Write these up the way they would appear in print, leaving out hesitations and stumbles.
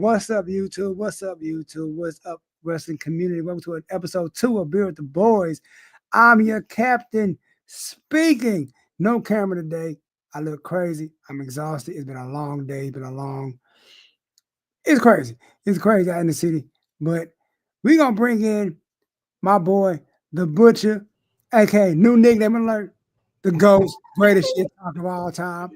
What's up, YouTube? What's up, YouTube? What's up, wrestling community? Welcome to episode 2 of Beer with the Boys. I'm your captain speaking. No camera today. I look crazy. I'm exhausted. It's been a long day. It's crazy. It's crazy out in the city. But we're going to bring in my boy, the Butcher, aka new nickname alert, the Ghost, greatest shit talk of all time.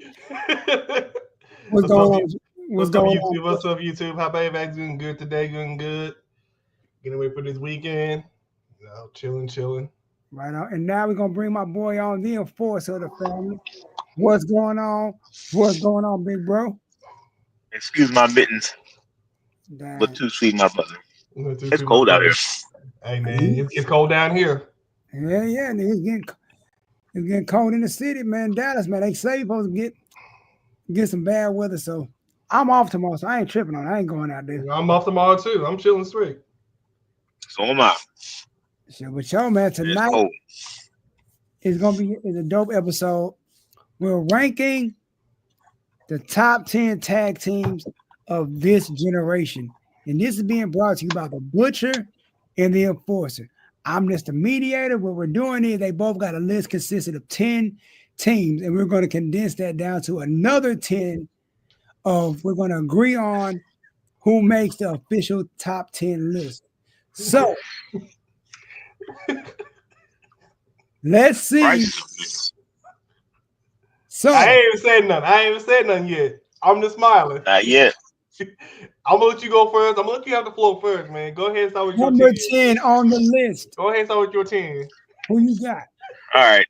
What's going on? What's going on, YouTube? What's up, YouTube? How about everybody doing good today? Doing good. Getting ready for this weekend. Chilling. Right on. And now we're going to bring my boy on, the enforcer of the family. What's going on? What's going on, big bro? Excuse my mittens. Damn. But too sweet, my brother. It's cold out here. Hey, man. It's cold down here. Yeah. It's getting cold in the city, man. Dallas, man. They say you're supposed to get some bad weather, so I'm off tomorrow, so I ain't tripping on it. I ain't going out there. I'm off tomorrow, too. I'm chilling straight. So am I. Shit, but yo, man, tonight is going to be a dope episode. We're ranking the top 10 tag teams of this generation. And this is being brought to you by the Butcher and the Enforcer. I'm just the mediator. What we're doing is they both got a list consisting of 10 teams, and we're going to condense that down to another 10 we're going to agree on who makes the official top 10 list. So let's see. Right. So I ain't even said nothing yet. I'm just smiling. Not yet. I'm gonna let you go first. I'm gonna let you have the floor first, man. Go ahead and start with your number 10 on the list. Go ahead and start with your 10. Who you got? All right.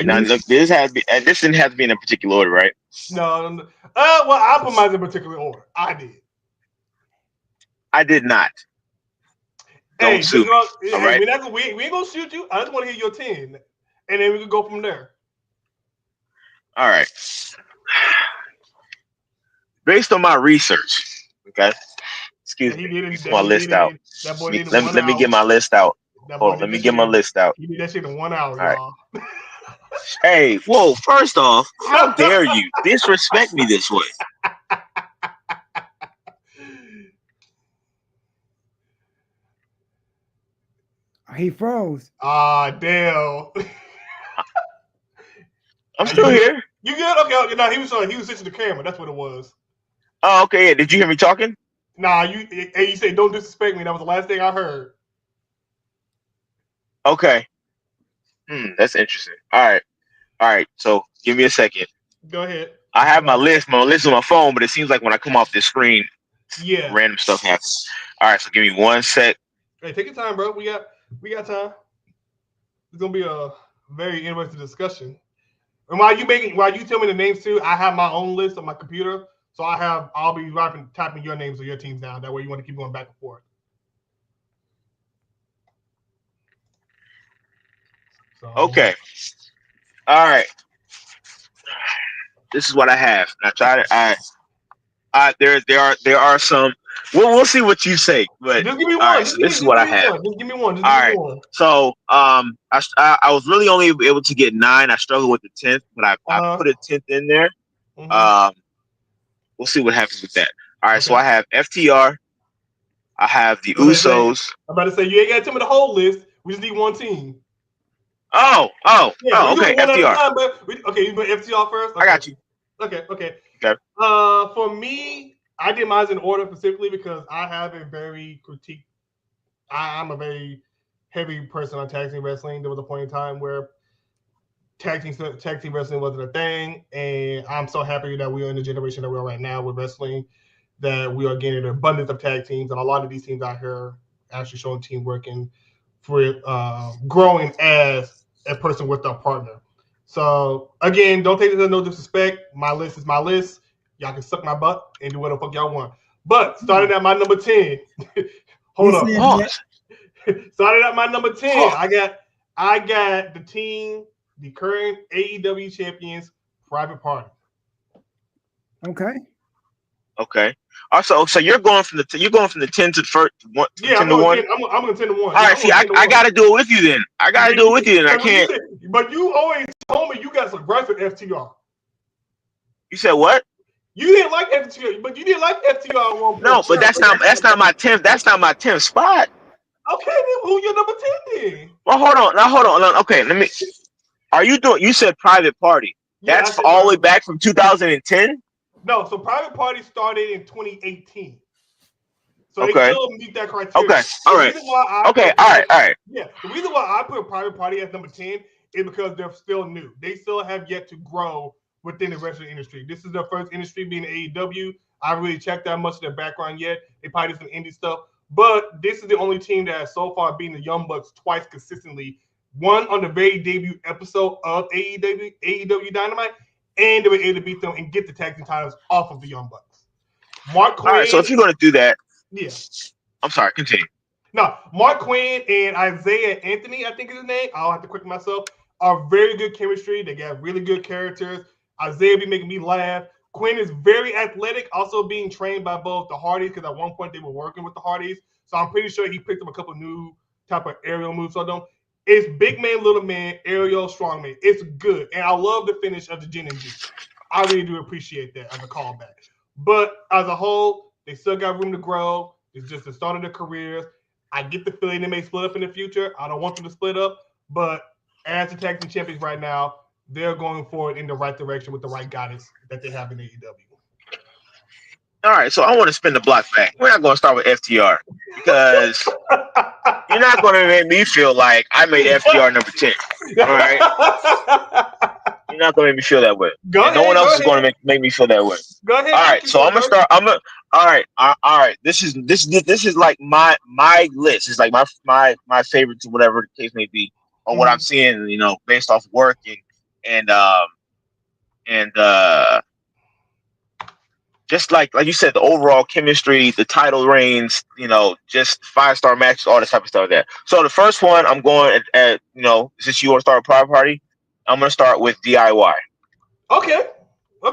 Now look, this didn't have to be in a particular order, right? No. Well, I put mine in particular order. I did not. Don't sue me. All right. We ain't gonna shoot you. I just want to hear your 10, and then we can go from there. All right. Based on my research, okay. Excuse me. My list out. Let me get my list out. Hold on. Let me get my list out. You need that shit in 1 hour, y'all. Right. Hey, whoa! First off, how dare you disrespect me this way? He froze. Damn. I'm still here. You good? Okay. No, he was switching the camera. That's what it was. Oh, okay. Yeah. Did you hear me talking? Nah, you said don't disrespect me. That was the last thing I heard. Okay. That's interesting. All right. So give me a second. Go ahead. I have my list on my phone, but it seems like when I come off this screen, random stuff happens. All right. So give me 1 sec. Hey, take your time, bro. We got time. It's gonna be a very interesting discussion. And while you tell me the names too, I have my own list on my computer. So I'll be typing your names or your teams down. That way you want to keep going back and forth. So, okay. All right. This is what I have. I try to. There are some. We'll see what you say. But just give me one. All right, so this is what I have. Just give me one. All right. So I was really only able to get 9. I struggled with the 10th, but I put a 10th in there. We'll see what happens with that. All right. Okay. So I have FTR. I have the Usos. I'm about to say you ain't got to tell me the whole list. We just need one team. Oh, okay. FTR. You put FTR first. Okay. I got you. Okay. For me, I did mine in order specifically because I have a very critique. I'm a very heavy person on tag team wrestling. There was a point in time where tag team wrestling wasn't a thing, and I'm so happy that we are in the generation that we are right now with wrestling, that we are getting an abundance of tag teams, and a lot of these teams out here actually showing teamwork and for growing as a person with a partner. So again, don't take this as no disrespect. My list is my list. Y'all can suck my butt and do whatever the fuck y'all want. But starting at my number 10, hold up. Starting at my number 10, I got the team, the current AEW champions, Private Party. Okay. Also, so you're going from the 10 to first 10 to 1. I'm going 10 to 1. All right. See, I got to do it with you then. I can't. But you always told me you got some gripes with FTR. You said what? You didn't like FTR, but you didn't like FTR at one point. No, but that's not my 10th. That's not my 10th spot. Okay, then who your number 10 then? Well, hold on. Okay, let me. Are you doing? You said Private Party. Yeah, that's all the way back from 2010. No, so Private Party started in 2018. So they still meet that criteria. Okay, all right. All right. Yeah, the reason why I put Private Party as number 10 is because they're still new. They still have yet to grow within the wrestling industry. This is their first industry being AEW. I haven't really checked that much of their background yet. They probably did some indie stuff. But this is the only team that has so far beaten the Young Bucks twice consistently. One on the very debut episode of AEW Dynamite, and they were able to beat them and get the tag team titles off of the Young Bucks. Mark Quinn. All right, so if you're going to do that. Yeah. I'm sorry, continue. No, Mark Quinn and Isaiah Anthony, I think is his name. I'll have to correct myself. Are very good chemistry. They got really good characters. Isaiah be making me laugh. Quinn is very athletic, also being trained by both the Hardys, because at one point they were working with the Hardys. So I'm pretty sure he picked up a couple new type of aerial moves for them. It's big man, little man, aerial, strong man. It's good. And I love the finish of the Gin and G. I really do appreciate that as a callback. But as a whole, they still got room to grow. It's just the start of their careers. I get the feeling they may split up in the future. I don't want them to split up. But as the tag team champions right now, they're going forward in the right direction with the right guidance that they have in AEW. All right, so I want to spin the block back. We're not going to start with FTR because you're not going to make me feel like I made FTR number 10. All right? You're not going to make me feel that way. No one else is going to make me feel that way. Go ahead. All right, so I'm going to start. All right. This is like my list. It's like my favorites, whatever the case may be, on what I'm seeing, based off work and just like you said, the overall chemistry, the title reigns, just 5-star matches, all this type of stuff like that. So the first one I'm going at since you want to start a Private Party, I'm going to start with DIY. Okay. Why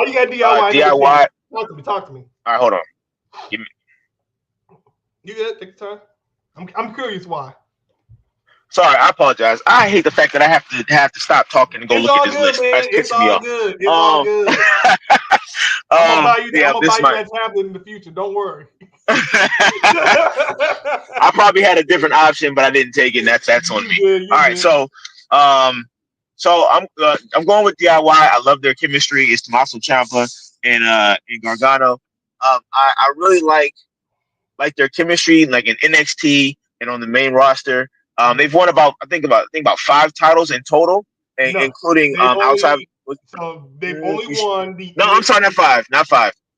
you got DIY? DIY. Talk to me. All right, hold on. Give me. You good? Take your time. I'm curious why. Sorry, I apologize. I hate the fact that I have to stop talking and go look at this list. That's pissing me off. It's all good. I'm gonna buy you that tablet in the future. Don't worry. I probably had a different option, but I didn't take it. That's on me. All right, so I'm going with DIY. I love their chemistry. It's Tommaso Ciampa and Gargano. I really like their chemistry, like in NXT and on the main roster. They've won about 5 titles in total, including outside. So they've only won the. No, I'm sorry, not five. I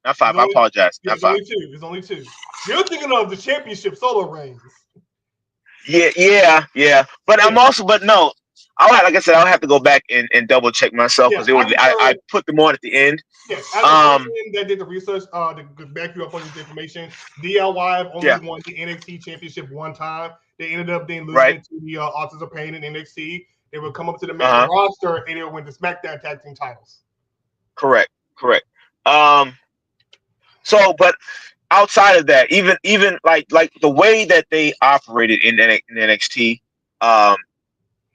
apologize. Not 5. It's only 2. You're thinking of the championship solo reigns. Yeah. But I'm also, no. Like I said, I'll have to go back and double check myself because I put them on at the end. Yeah, as a person that did the research to back you up on this information, DIY have only won the NXT championship one time. They ended up then losing to the Authors of Pain in NXT. They would come up to the main roster and they would win the SmackDown tag team titles. Correct. So, but outside of that, even like the way that they operated in NXT,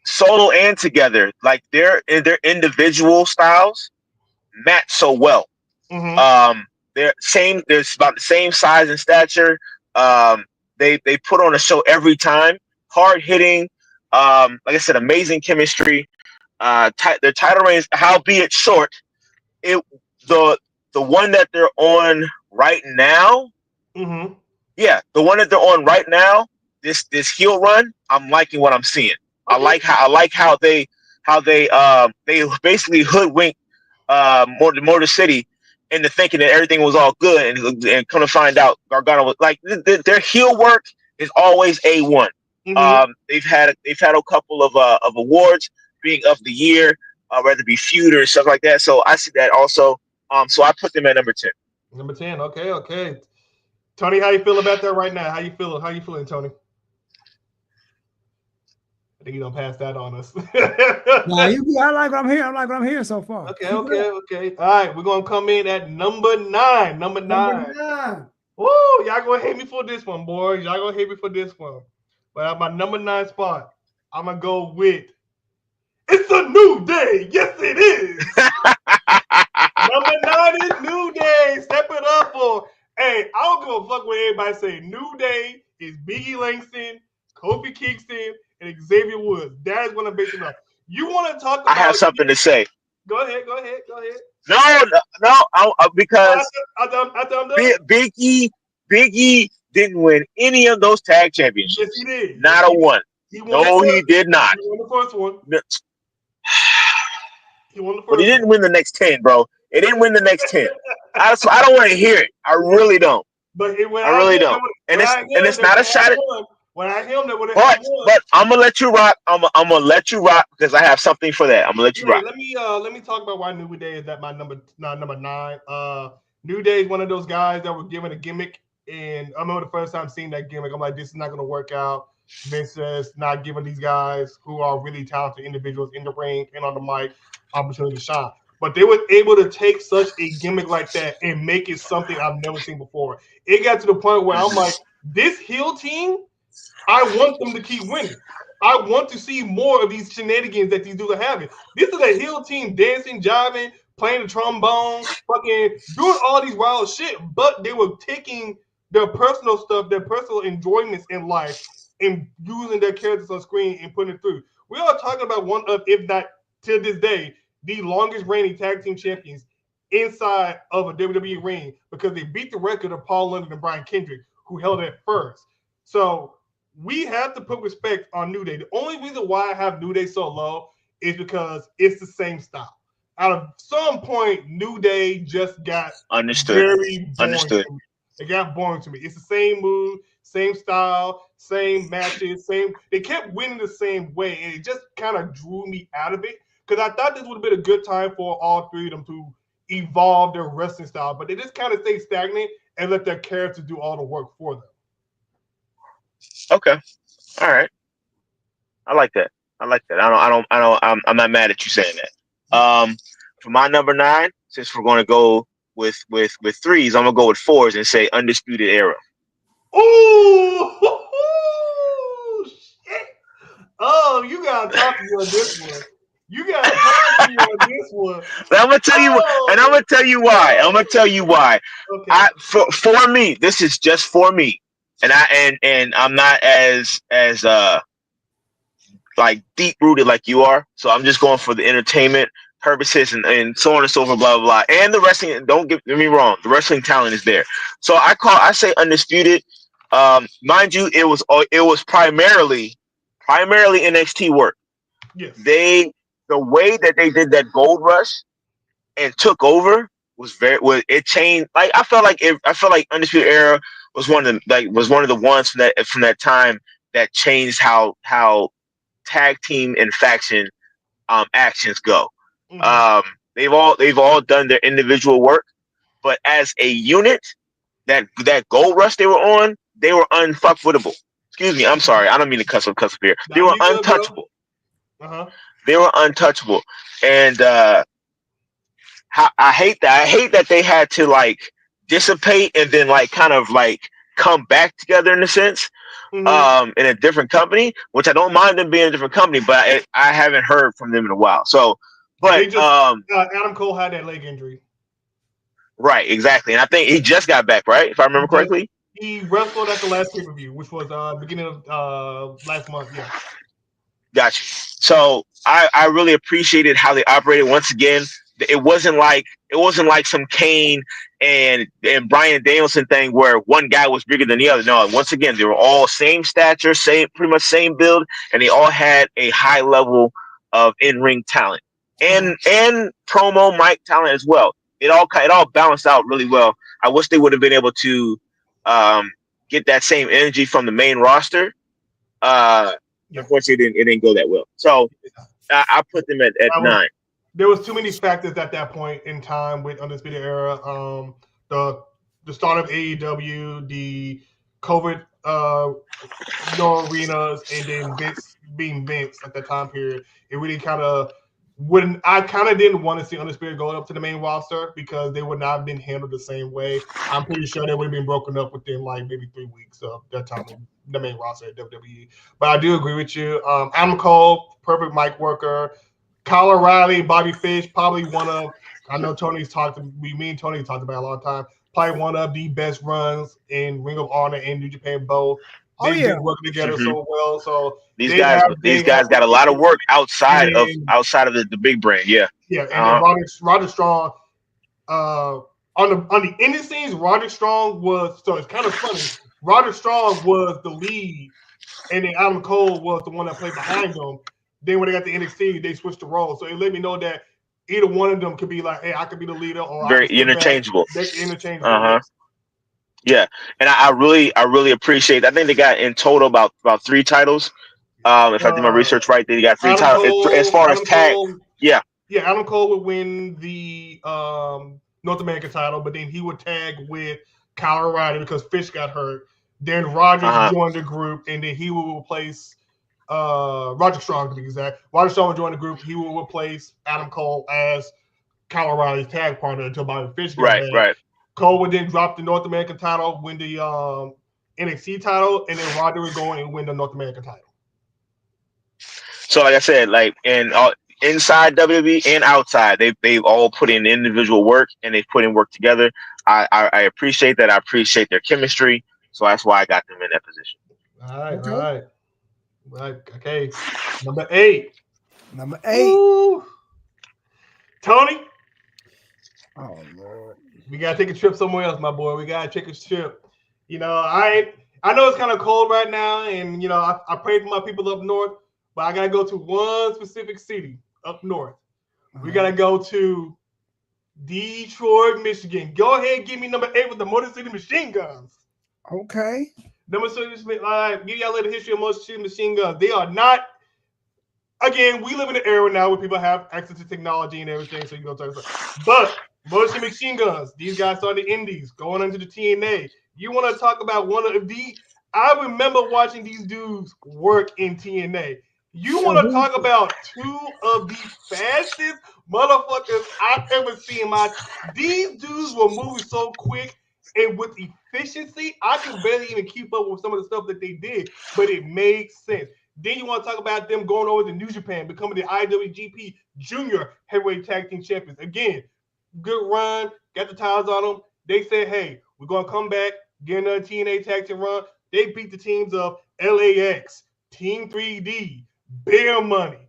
solo and together, like their individual styles match so well. They're about the same size and stature. They put on a show every time. Hard hitting, like I said, amazing chemistry. Their title reigns, howbeit short, the one that they're on right now. Yeah, the one that they're on right now. This heel run, I'm liking what I'm seeing. I like how they basically hoodwink Motor City into thinking that everything was all good, and come to find out Gargano was like their heel work is always A1. They've had a couple of awards, being of the year, whether it be feud or stuff like that. So I see that also. So I put them at number 10. Number 10. Okay. Tony, how you feel about that right now? How you feeling, Tony? I think you don't pass that on us. I like what I'm hearing. I like what I'm hearing so far. Okay. All right, we're gonna come in at number 9. Number 9. Woo! Y'all gonna hate me for this one, boys. Y'all gonna hate me for this one. But at my number 9 spot, I'm gonna go with. It's a new day. Yes, it is. Number 9 is New Day. Step it up for. Hey, I don't give a fuck what everybody say. New Day is Biggie Langston, Kofi Kingston, and Xavier Woods. That is what I'm basing up. You want to talk about? I have something to say. Go ahead. No, because Biggie didn't win any of those tag championships. Yes, he did. Not a one. No, he did not. He won the first one. He won the first But he didn't win the next 10, bro. It didn't win the next 10. I don't want to hear it. I really don't. But I really don't. And it's not a shot at. When I hear him, that would have But I'm gonna let you rock. I'm gonna let you rock because I have something for that. I'm gonna let you rock. Let me talk about why New Day is at my number 9. New Day is one of those guys that were given a gimmick, and I remember the first time seeing that gimmick. I'm like, this is not gonna work out. Vince says not giving these guys who are really talented individuals in the ring and on the mic opportunity to shine. But they were able to take such a gimmick like that and make it something I've never seen before. It got to the point where I'm like, this heel team, I want them to keep winning. I want to see more of these shenanigans that these dudes are having. This is a heel team dancing, jiving, playing the trombone, fucking doing all these wild shit, but they were taking their personal stuff, their personal enjoyments in life, and using their characters on screen and putting it through. We are talking about one of, if not to this day, the longest reigning tag team champions inside of a WWE ring because they beat the record of Paul London and Brian Kendrick, who held it first. So we have to put respect on New Day. The only reason why I have New Day so low is because it's the same style. Out of some point, New Day just got very boring. It got boring to me. It's the same move, same style, same matches, same. They kept winning the same way, and it just kind of drew me out of it because I thought this would have been a good time for all three of them to evolve their wrestling style, but they just kind of stay stagnant and let their characters do all the work for them. Okay, all right. I like that. I'm not mad at you saying that. For my number 9, since we're going to go with threes, I'm gonna go with 4s and say Undisputed Era. Ooh, shit. Oh, you gotta talk to me on this one. I'm gonna tell you, and I'm gonna tell you why. Okay. For me, this is just for me, and I'm not as like deep rooted like you are. So I'm just going for the entertainment purposes and so on and so forth, blah blah blah. And the wrestling, don't get me wrong, the wrestling talent is there. So I say Undisputed. Mind you, it was primarily NXT work. Yes. The way that they did that gold rush and took over it changed. Like I felt like Undisputed Era was one of the ones from that time that changed how tag team and faction actions go. Mm-hmm. They've all done their individual work, but as a unit, that gold rush they were on, they were unfuckwittable. Excuse me, I'm sorry, I don't mean to cuss up here. They were untouchable. They were untouchable, and I hate that. I hate that they had to like dissipate and then like kind of like come back together in a sense. Mm-hmm. In a different company, which I don't mind them being a different company, but I haven't heard from them in a while. So, but Adam Cole had that leg injury. Right, exactly, and I think he just got back, right? If I remember correctly, he wrestled at the last pay-per-view, which was beginning of last month. Yeah. Gotcha. So I really appreciated how they operated. Once again, it wasn't like some Kane and Bryan Danielson thing where one guy was bigger than the other. No, once again, they were all same stature, pretty much same build, and they all had a high level of in-ring talent and promo mic talent as well. It all balanced out really well. I wish they would have been able to get that same energy from the main roster. Unfortunately, it didn't go that well. So I put them at 9. There was too many factors at that point in time with Undisputed Era. The start of AEW, the COVID no arenas, and then Vince being Vince at that time period. It really kind of wouldn't. I kind of didn't want to see Undisputed go up to the main roster because they would not have been handled the same way. I'm pretty sure they would have been broken up within like maybe 3 weeks of that time in the main roster at WWE. But I do agree with you. Adam Cole, perfect mic worker. Kyle O'Reilly, Bobby Fish, probably one of. I know me and Tony talked about it a long time. Probably one of the best runs in Ring of Honor and New Japan both. They've been working together so well. So these guys got a lot of work outside of the big brand. Yeah. Yeah, and then Roderick Strong. On the indie scenes, Roderick Strong was, so it's kind of funny. Roderick Strong was the lead, and then Adam Cole was the one that played behind him. Then when they got the NXT, they switched the role. So it let me know that either one of them could be like, hey, I could be the leader, or very interchangeable. They're interchangeable. Yeah, and I really appreciate. I think they got in total about 3 titles. If I did my research right, they got 3 titles as far as tag. Yeah, Adam Cole would win the North American title, but then he would tag with Kyle O'Reilly because Fish got hurt. Then Rogers joined the group, and then he will replace Roger Strong, to be exact. Roger Strong will join the group. He will replace Adam Cole as Kyle O'Reilly's tag partner until Bobby Fish got back. Right. Cole would then drop the North American title, win the NXT title, and then Roger would go and win the North American title. So, like I said, like inside WWE and outside, they've all put in individual work, and they've put in work together. I appreciate that. I appreciate their chemistry. So that's why I got them in that position. All right. Okay. Number 8. Ooh. Tony. Oh Lord. We gotta take a trip somewhere else, my boy. We gotta take a trip. You know, I know it's kind of cold right now, and you know, I pray for my people up north, but I gotta go to one specific city up north. We gotta go to Detroit, Michigan. Go ahead, give me number 8 with the Motor City Machine Guns. Okay. Number 6, give y'all a little history of Motor City Machine Guns. They are not. Again, we live in an era now where people have access to technology and everything, so you know, but Motor City Machine Guns, these guys started the indies, going into the TNA. You want to talk about one of the? I remember watching these dudes work in TNA. You want to talk about 2 of the fastest motherfuckers I've ever seen. These dudes were moving so quick and with efficiency, I could barely even keep up with some of the stuff that they did, but it made sense. Then you want to talk about them going over to New Japan, becoming the IWGP Junior Heavyweight Tag Team Champions. Again, good run, got the titles on them. They said, hey, we're going to come back, get another TNA Tag Team run. They beat the teams of LAX, Team 3D, Bear Money,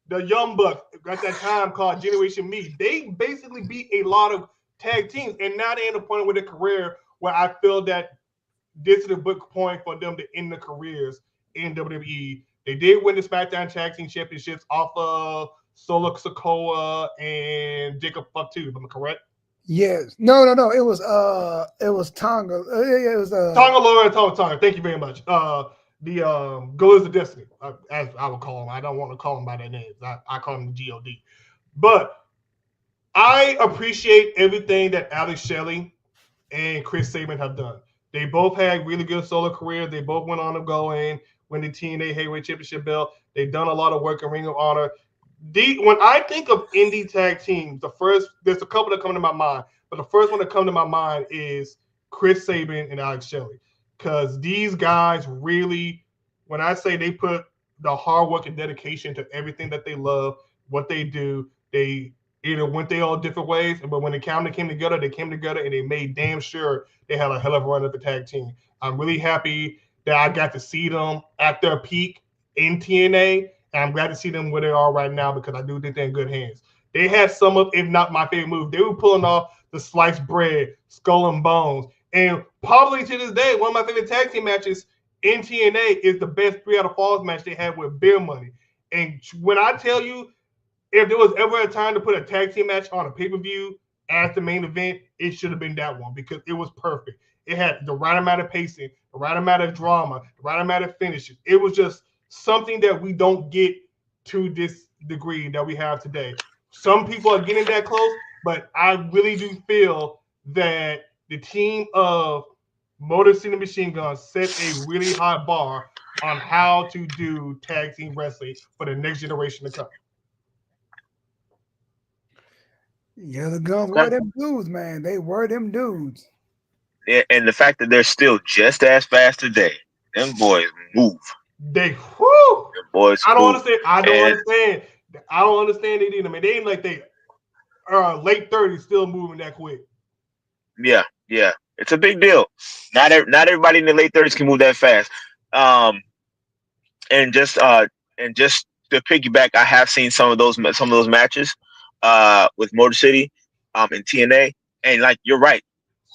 the Young Bucks, at that time called Generation Me. They basically beat a lot of tag teams, and now they're in a point with their career where I feel that this is a big point for them to end their careers in WWE. They did win the SmackDown Tag Team Championships off of Solo Sikoa and Jacob Fuck too. Am I correct? Yes. No. It was Tonga. It was Tonga Laura and Tonga. Thank you very much. The Gorillas of Destiny, as I would call them. I don't want to call them by their names. I call them the God. But I appreciate everything that Alex Shelley and Chris Sabin have done. They both had really good solo careers. They both went on to go in, win the TNA Heavyweight Championship belt. They've done a lot of work in Ring of Honor. When I think of indie tag teams, there's a couple that come to my mind, but the first one that comes to my mind is Chris Sabin and Alex Shelley. Because these guys really, when I say they put the hard work and dedication to everything that they love, what they do, they either went their own different ways, but when they came together and they made damn sure they had a hell of a run at the tag team. I'm really happy that I got to see them at their peak in TNA, and I'm glad to see them where they are right now because I do think they're in good hands. They had some of, if not my favorite move, they were pulling off the sliced bread, skull and bones, and probably to this day, one of my favorite tag team matches in TNA is the best 3 out of falls match they had with Bear Money. And when I tell you, if there was ever a time to put a tag team match on a pay-per-view as the main event, it should have been that one because it was perfect. It had the right amount of pacing, the right amount of drama, the right amount of finishes. It was just something that we don't get to this degree that we have today. Some people are getting that close, but I really do feel that the team of Motor City Machine Guns set a really high bar on how to do tag team wrestling for the next generation to come. Yeah, the Guns were them dudes, man. They were them dudes. Yeah, and the fact that they're still just as fast today, them boys move. Them boys. I don't understand. I don't understand it either, man. They ain't like they late 30s still moving that quick. Yeah, it's a big deal. Not everybody in the late 30s can move that fast. And just to piggyback, I have seen some of those matches with Motor City in TNA, and like you're right,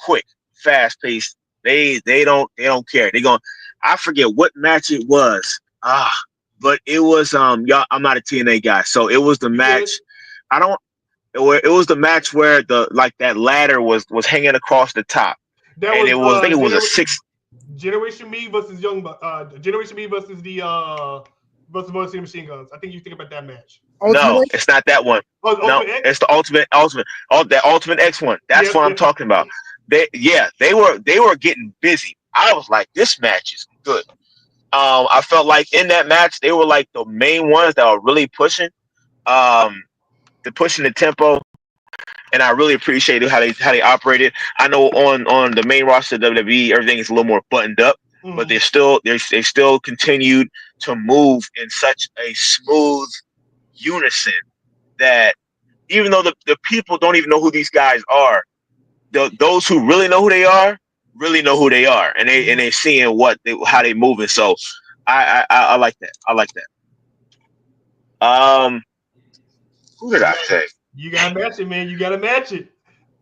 quick, fast paced. They don't care. They going. I forget what match it was. But it was y'all. I'm not a TNA guy, so it was the match. I don't. It was the match where that ladder was hanging across the top, I think it was a 6. Generation Me versus Generation Me versus the versus Motor City Machine Guns. I think you think about that match. No, it's not that one. No, it's the Ultimate X one. That's what I'm talking about. They were getting busy. I was like, this match is good. I felt like in that match they were like the main ones that were really pushing the tempo, and I really appreciated how they operated. I know on the main roster of WWE everything is a little more buttoned up, but they still continued to move in such a smooth unison that even though the people don't even know who these guys are, those who really know who they are, and they're seeing how they moving. So I like that. Who did I say? You gotta match it, man. You gotta match it.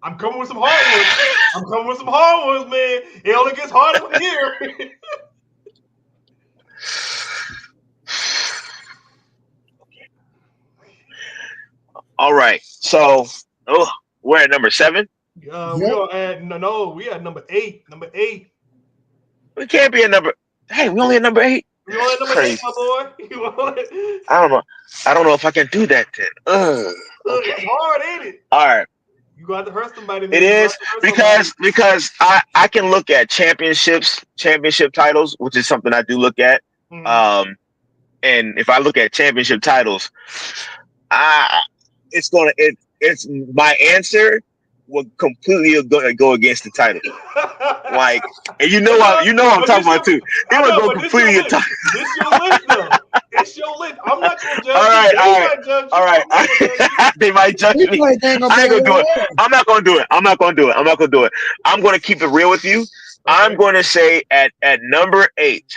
I'm coming with some hard ones. Man. It only gets harder from here. All right. So we're at number 7. We are at we at number 8. Number 8. We can't be at number. Hey, we only at number 8. We only at number 8, my boy. I don't know if I can do that then. Okay. It's hard, ain't it? All right. You got to hurt somebody. Man. It is because I can look at championship titles, which is something I do look at. Mm-hmm. And if I look at championship titles, it's my answer will completely go against the title. Like, and you know I'm talking about too. It will go completely against. This your list, though. It's your list. I'm not gonna judge. All right. They might judge me. I ain't gonna do it. I'm not gonna do it. I'm gonna keep it real with you. Okay. I'm gonna say at number 8,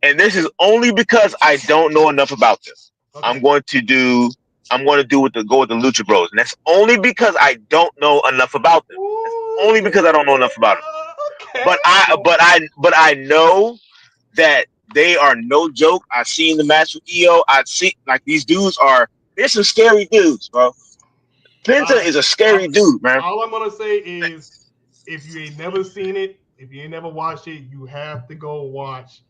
and this is only because I don't know enough about this. Okay. I'm going to go with the Lucha Bros, and that's only because I don't know enough about them. That's only because I don't know enough about them. Okay. But I know that they are no joke. I've seen the match with EO. I've seen these dudes they're some scary dudes, bro. Penta is a scary dude, man. All I'm gonna say is, if you ain't never seen it, if you ain't never watched it, you have to go watch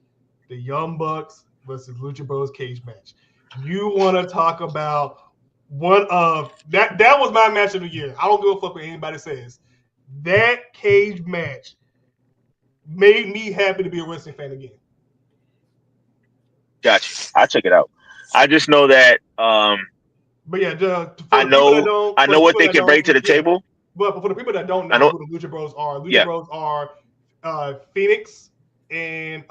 the Young Bucks versus Lucha Bros cage match. You want to talk about one of that was my match of the year. I don't give a fuck what anybody says. That cage match made me happy to be a wrestling fan again. Gotcha. I'll check it out. I just know that but yeah, I know what they can bring to the table. But for the people that don't know who the Lucha Bros are, Bros are Phoenix and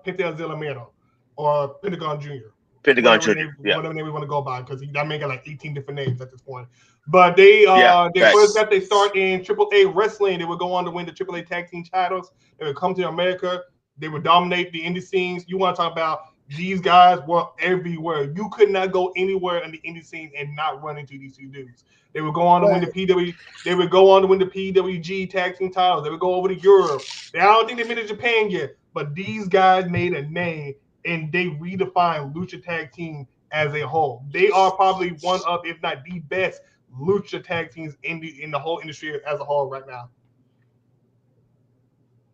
Pentagon Mero or Pentagon Jr. Whatever name we want to go by, because that man got like 18 different names at this point. But they first got their start in AAA wrestling. They would go on to win the AAA tag team titles. They would come to America. They would dominate the indie scenes. You want to talk about these guys were everywhere. You could not go anywhere in the indie scene and not run into these two dudes. They would go on to win the PW. They would go on to win the PWG tag team titles. They would go over to Europe. I don't think they made it to Japan yet, but these guys made a name. And they redefine Lucha Tag Team as a whole. They are probably one of, if not the best, Lucha Tag Teams in the whole industry as a whole right now.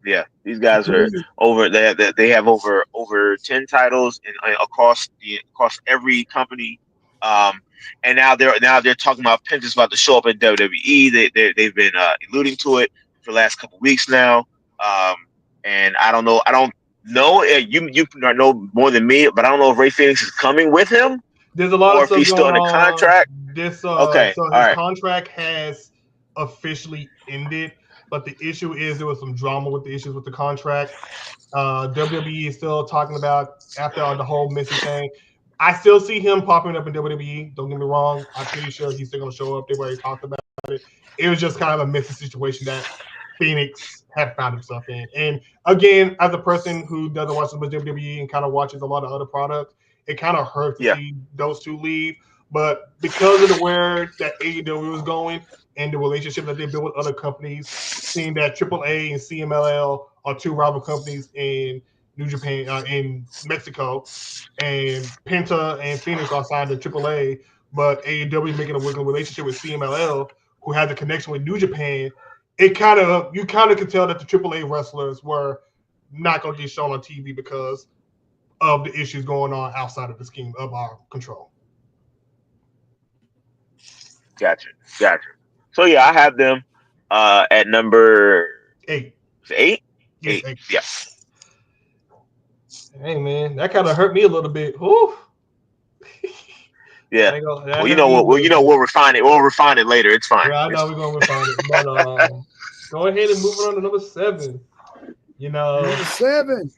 Yeah, these guys are over. They have over 10 titles across every company. And now they're talking about Penta's about to show up at WWE. They've been alluding to it for the last couple of weeks now. And I don't know. No, you know more than me, but I don't know if Ray Phoenix is coming with him. There's a lot of stuff if he's still in the contract. Okay, so his contract has officially ended, but the issue is there was some drama with the issues with the contract. WWE is still talking about after the whole Missy thing. I still see him popping up in WWE. Don't get me wrong. I'm pretty sure he's still going to show up. They've already talked about it. It was just kind of a messy situation that Phoenix had found himself in. And again, as a person who doesn't watch as much WWE and kind of watches a lot of other products, it kind of hurts to see those two leave. But because of the where that AEW was going and the relationship that they built with other companies, seeing that AAA and CMLL are two rival companies in New Japan, in Mexico, and Penta and Phoenix are signed to AAA, but AEW is making a working relationship with CMLL, who has a connection with New Japan. You kind of could tell that the AAA wrestlers were not going to get shown on TV because of the issues going on outside of the scheme of our control. Gotcha. So yeah, I have them at number 8. 8? Yes, 8. 8. Yeah. Hey man, that kind of hurt me a little bit. Whew. Yeah. Well, we'll refine it. We'll refine it later. It's fine. Yeah, I know we're gonna refine it. But go ahead and move on to number 7. Number 7.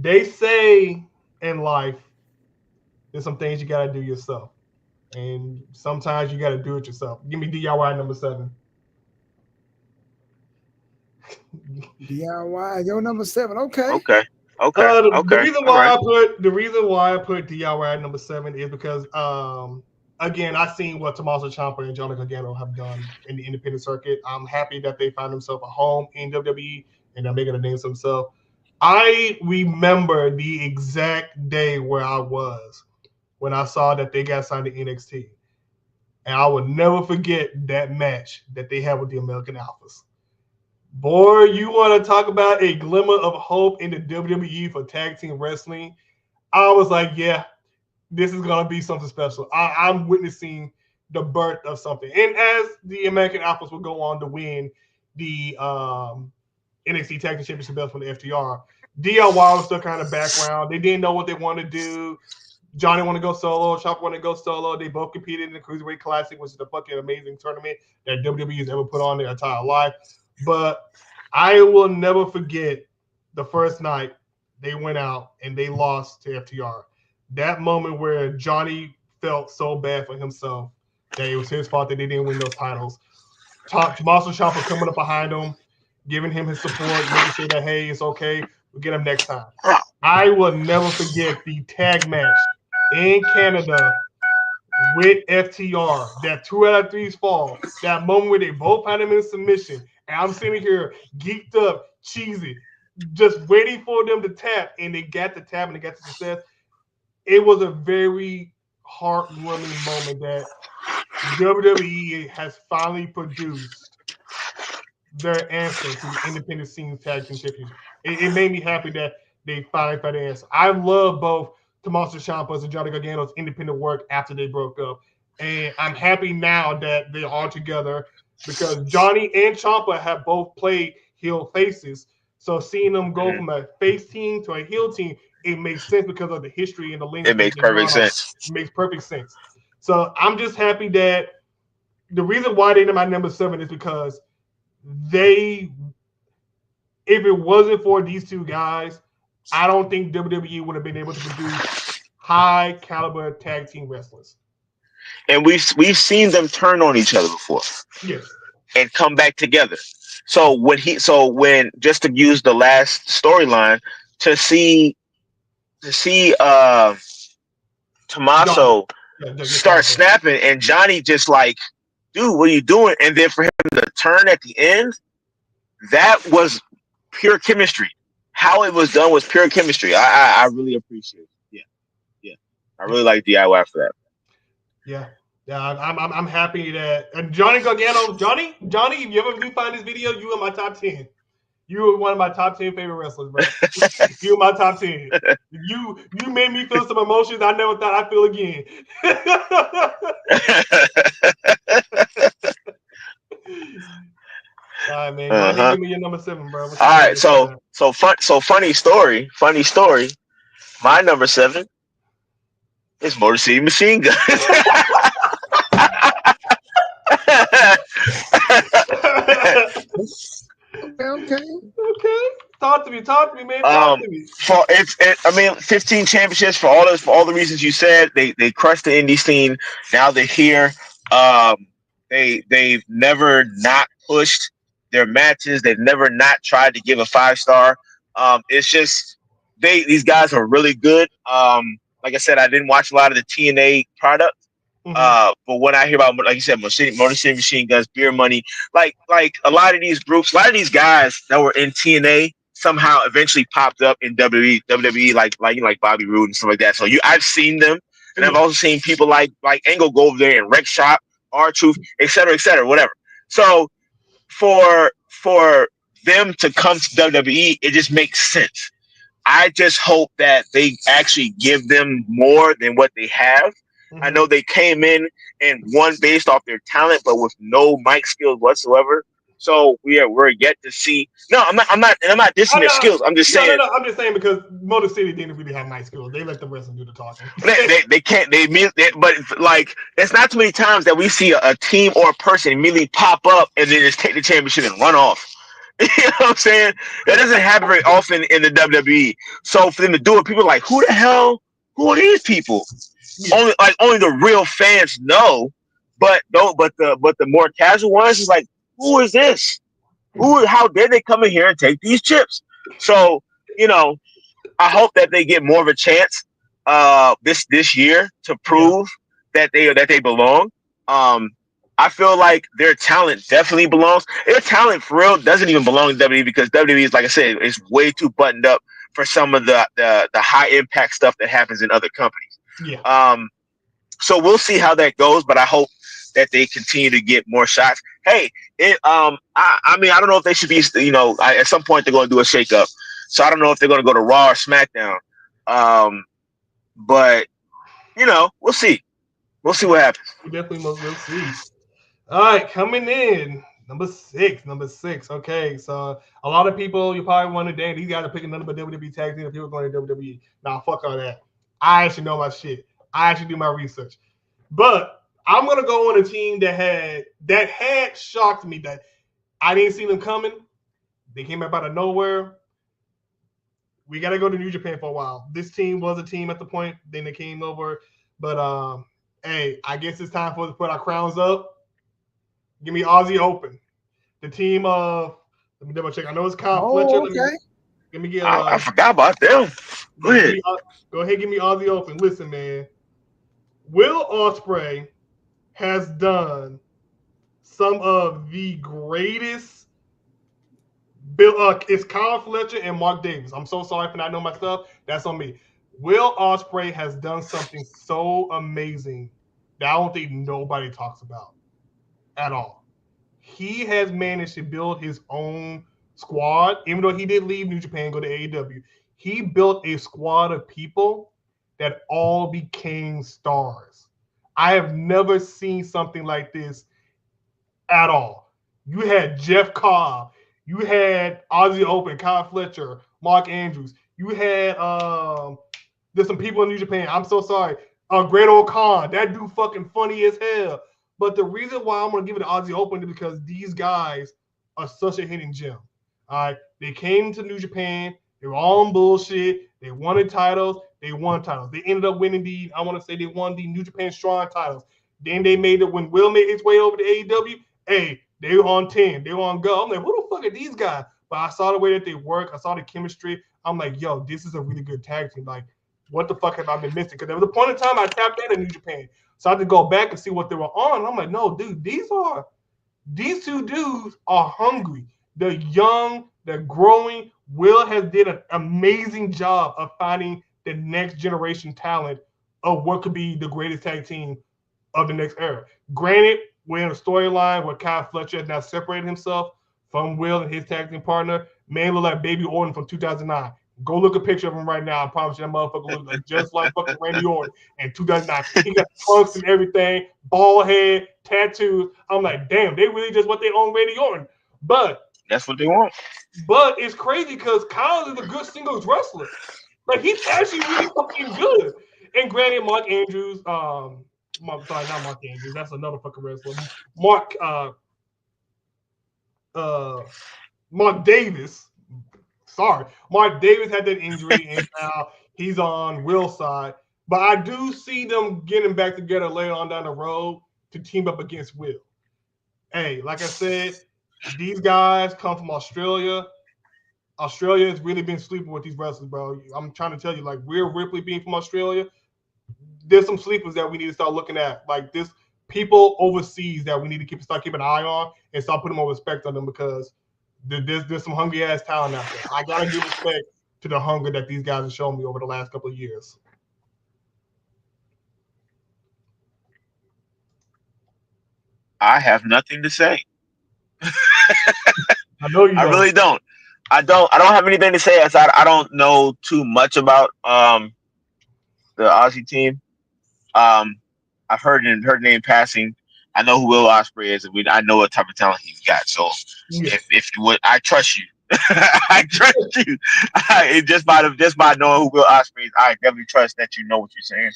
They say in life there's some things you gotta do yourself. And sometimes you gotta do it yourself. Give me DIY number 7. DIY, your number 7. Okay. The reason why I put DIY at number 7 is because again, I've seen what Tommaso Ciampa and Johnny Gargano have done in the independent circuit. I'm happy that they found themselves a home in WWE and they're making a name for themselves. I remember the exact day where I was when I saw that they got signed to NXT. And I will never forget that match that they had with the American Alphas. Boy, you want to talk about a glimmer of hope in the WWE for tag team wrestling? I was like, yeah, this is going to be something special. I'm witnessing the birth of something. And as the American Alphas will go on to win the NXT Tag Team Championship belts from the FTR, DIY was still kind of background. They didn't know what they wanted to do. Johnny wanted to go solo. Ciampa wanted to go solo. They both competed in the Cruiserweight Classic, which is a fucking amazing tournament that WWE has ever put on their entire life. But I will never forget the first night they went out and they lost to FTR. That moment where Johnny felt so bad for himself that it was his fault that they didn't win those titles. Tommaso Ciampa coming up behind him, giving him his support, making sure that, hey, it's okay. We'll get him next time. I will never forget the tag match in Canada with FTR, that 2 out of 3's fall, that moment where they both had him in submission. And I'm sitting here geeked up, cheesy, just waiting for them to tap, and they got the tap and they got the success. It was a very heartwarming moment that WWE has finally produced their answer to the independent scene tag team championship. It made me happy that they finally found the answer. I love both Tommaso Ciampa's and Johnny Gargano's independent work after they broke up. And I'm happy now that they're all together because Johnny and Ciampa have both played heel faces. So seeing them go from a face team to a heel team, it makes sense because of the history and the lineage. It makes perfect sense. It makes perfect sense. So I'm just happy that the reason why they're my number 7 is because if it wasn't for these two guys, I don't think WWE would have been able to produce high caliber tag team wrestlers. And we've seen them turn on each other before. Yes. And come back together. So when just to use the last storyline, to see Tommaso start snapping and Johnny just like, dude, what are you doing? And then for him to turn at the end, that was pure chemistry. How it was done was pure chemistry. I really appreciate it. Yeah. I really like DIY for that. Yeah. I'm happy that Johnny Gargano, Johnny, if you ever do find this video, you are my top 10. You are one of my top 10 favorite wrestlers, bro. You are my top 10. You made me feel some emotions I never thought I'd feel again. All right, man. Go ahead and give me your number 7, bro. All right, funny story. My number 7 is Motor City Machine Gun. Talk to me, man. Talk to me. I mean, 15 championships for all the reasons you said. They crushed the indie scene. Now they're here. They've never not pushed their matches. They've never not tried to give a 5-star. It's just these guys are really good. Like I said, I didn't watch a lot of the TNA product. But when I hear about, like you said, Motor City Machine Guns, Beer Money, like a lot of these groups, a lot of these guys that were in TNA somehow eventually popped up in WWE, like Bobby Roode and stuff like that. So I've seen them, and I've also seen people like Angle go over there and Wreck Shop, R-Truth, et cetera, whatever. So for them to come to WWE, it just makes sense. I just hope that they actually give them more than what they have. I know they came in and won based off their talent, but with no mic skills whatsoever. So we're yet to see. No, I'm not dissing their skills. I'm just saying. No. I'm just saying because Motor City didn't really have mic skills. They let the wrestling do the talking. they can't. But like it's not too many times that we see a team or a person immediately pop up and then just take the championship and run off. You know what I'm saying? That doesn't happen very often in the WWE. So for them to do it, people are like, who the hell? Who are these people? Yeah. Only the real fans know, but the more casual ones is like, who is this? How dare they come in here and take these chips? So I hope that they get more of a chance this year to prove that they belong. I feel like their talent definitely belongs. Their talent for real doesn't even belong to WWE because WWE is, like I said, is way too buttoned up for some of the high impact stuff that happens in other companies. Yeah. So we'll see how that goes, but I hope that they continue to get more shots. Hey, I mean, I don't know if they should be, at some point they're going to do a shakeup. So I don't know if they're going to go to Raw or SmackDown. But we'll see. We'll see what happens. We definitely will see. All right, coming in number six. Okay, so a lot of people, you probably wonder, dang, these guys are picking nothing but WWE tag team. People going to WWE. Nah, fuck all that. I actually know my shit. I actually do my research. But I'm gonna go on a team that had shocked me that I didn't see them coming. They came up out of nowhere. We gotta go to New Japan for a while. This team was a team at the point, then they came over. But hey, I guess it's time for us to put our crowns up. Give me Aussie Open. The team of, let me double check. I know it's Kyle Fletcher. Okay. Let me get. I forgot about them. Go ahead. Go ahead, give me Aussie Open. Listen, man. Will Ospreay has done some of the greatest. It's Kyle Fletcher and Mark Davis. I'm so sorry for not knowing my stuff. That's on me. Will Ospreay has done something so amazing that I don't think nobody talks about at all. He has managed to build his own squad, even though he did leave New Japan and go to AEW. He built a squad of people that all became stars. I have never seen something like this at all. You had Jeff Cobb. You had Aussie Open, Kyle Fletcher, Mark Andrews. You had there's some people in New Japan. I'm so sorry. Great Old Khan. That dude fucking funny as hell. But the reason why I'm going to give it to Aussie Open is because these guys are such a hidden gem. All right. They came to New Japan. They were all on bullshit. They wanted titles. They won titles. They ended up winning they won the New Japan Strong titles. Then they made it when Will made his way over to AEW. Hey, they were on 10. They were on go. I'm like, who the fuck are these guys? But I saw the way that they work. I saw the chemistry. I'm like, yo, this is a really good tag team. Like, what the fuck have I been missing? Because there was a point in time I tapped out in New Japan. So I had to go back and see what they were on. I'm like, no, dude, these two dudes are hungry. They're young. They're growing. Will has did an amazing job of finding the next generation talent of what could be the greatest tag team of the next era. Granted, we're in a storyline where Kyle Fletcher has now separated himself from Will and his tag team partner. Man look like Baby Orton from 2009. Go look a picture of him right now. I promise you that motherfucker looks like just like fucking Randy Orton in 2009. He got trunks and everything, bald head, tattoos. I'm like, damn, they really just want their own Randy Orton. But that's what they want. But it's crazy because Kyle is a good singles wrestler. Like, he's actually really fucking good. And granted, Mark Andrews, not Mark Andrews. That's another fucking wrestler. Mark Davis. Sorry, Mark Davis had that injury, and now he's on Will's side. But I do see them getting back together later on down the road to team up against Will. Hey, like I said, these guys come from Australia. Australia has really been sleeping with these wrestlers, bro. I'm trying to tell you, like, Rhea Ripley being from Australia, there's some sleepers that we need to start looking at. Like, this people overseas that we need to start keeping an eye on and start putting more respect on them because there's some hungry ass talent out there. I gotta give respect to the hunger that these guys have shown me over the last couple of years. I have nothing to say. I know you. I really don't. I don't have anything to say as I don't know too much about the Aussie team. I've heard name passing. I know who Will Ospreay is, and I know what type of talent he's got. So if I trust you, I trust you. Just by knowing who Will Ospreay is, I definitely trust that you know what you're saying.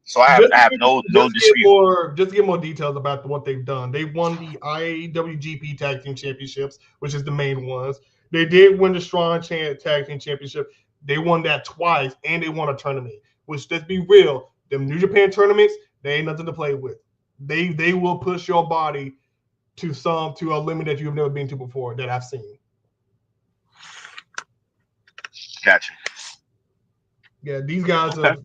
So I have no dispute. Just to get more details about what they've done. They won the IWGP Tag Team Championships, which is the main ones. They did win the Strong Tag Team Championship. They won that twice, and they won a tournament. Which, let's be real, them New Japan tournaments, they ain't nothing to play with. They will push your body to a limit that you've never been to before that I've seen. Gotcha. Yeah, these guys are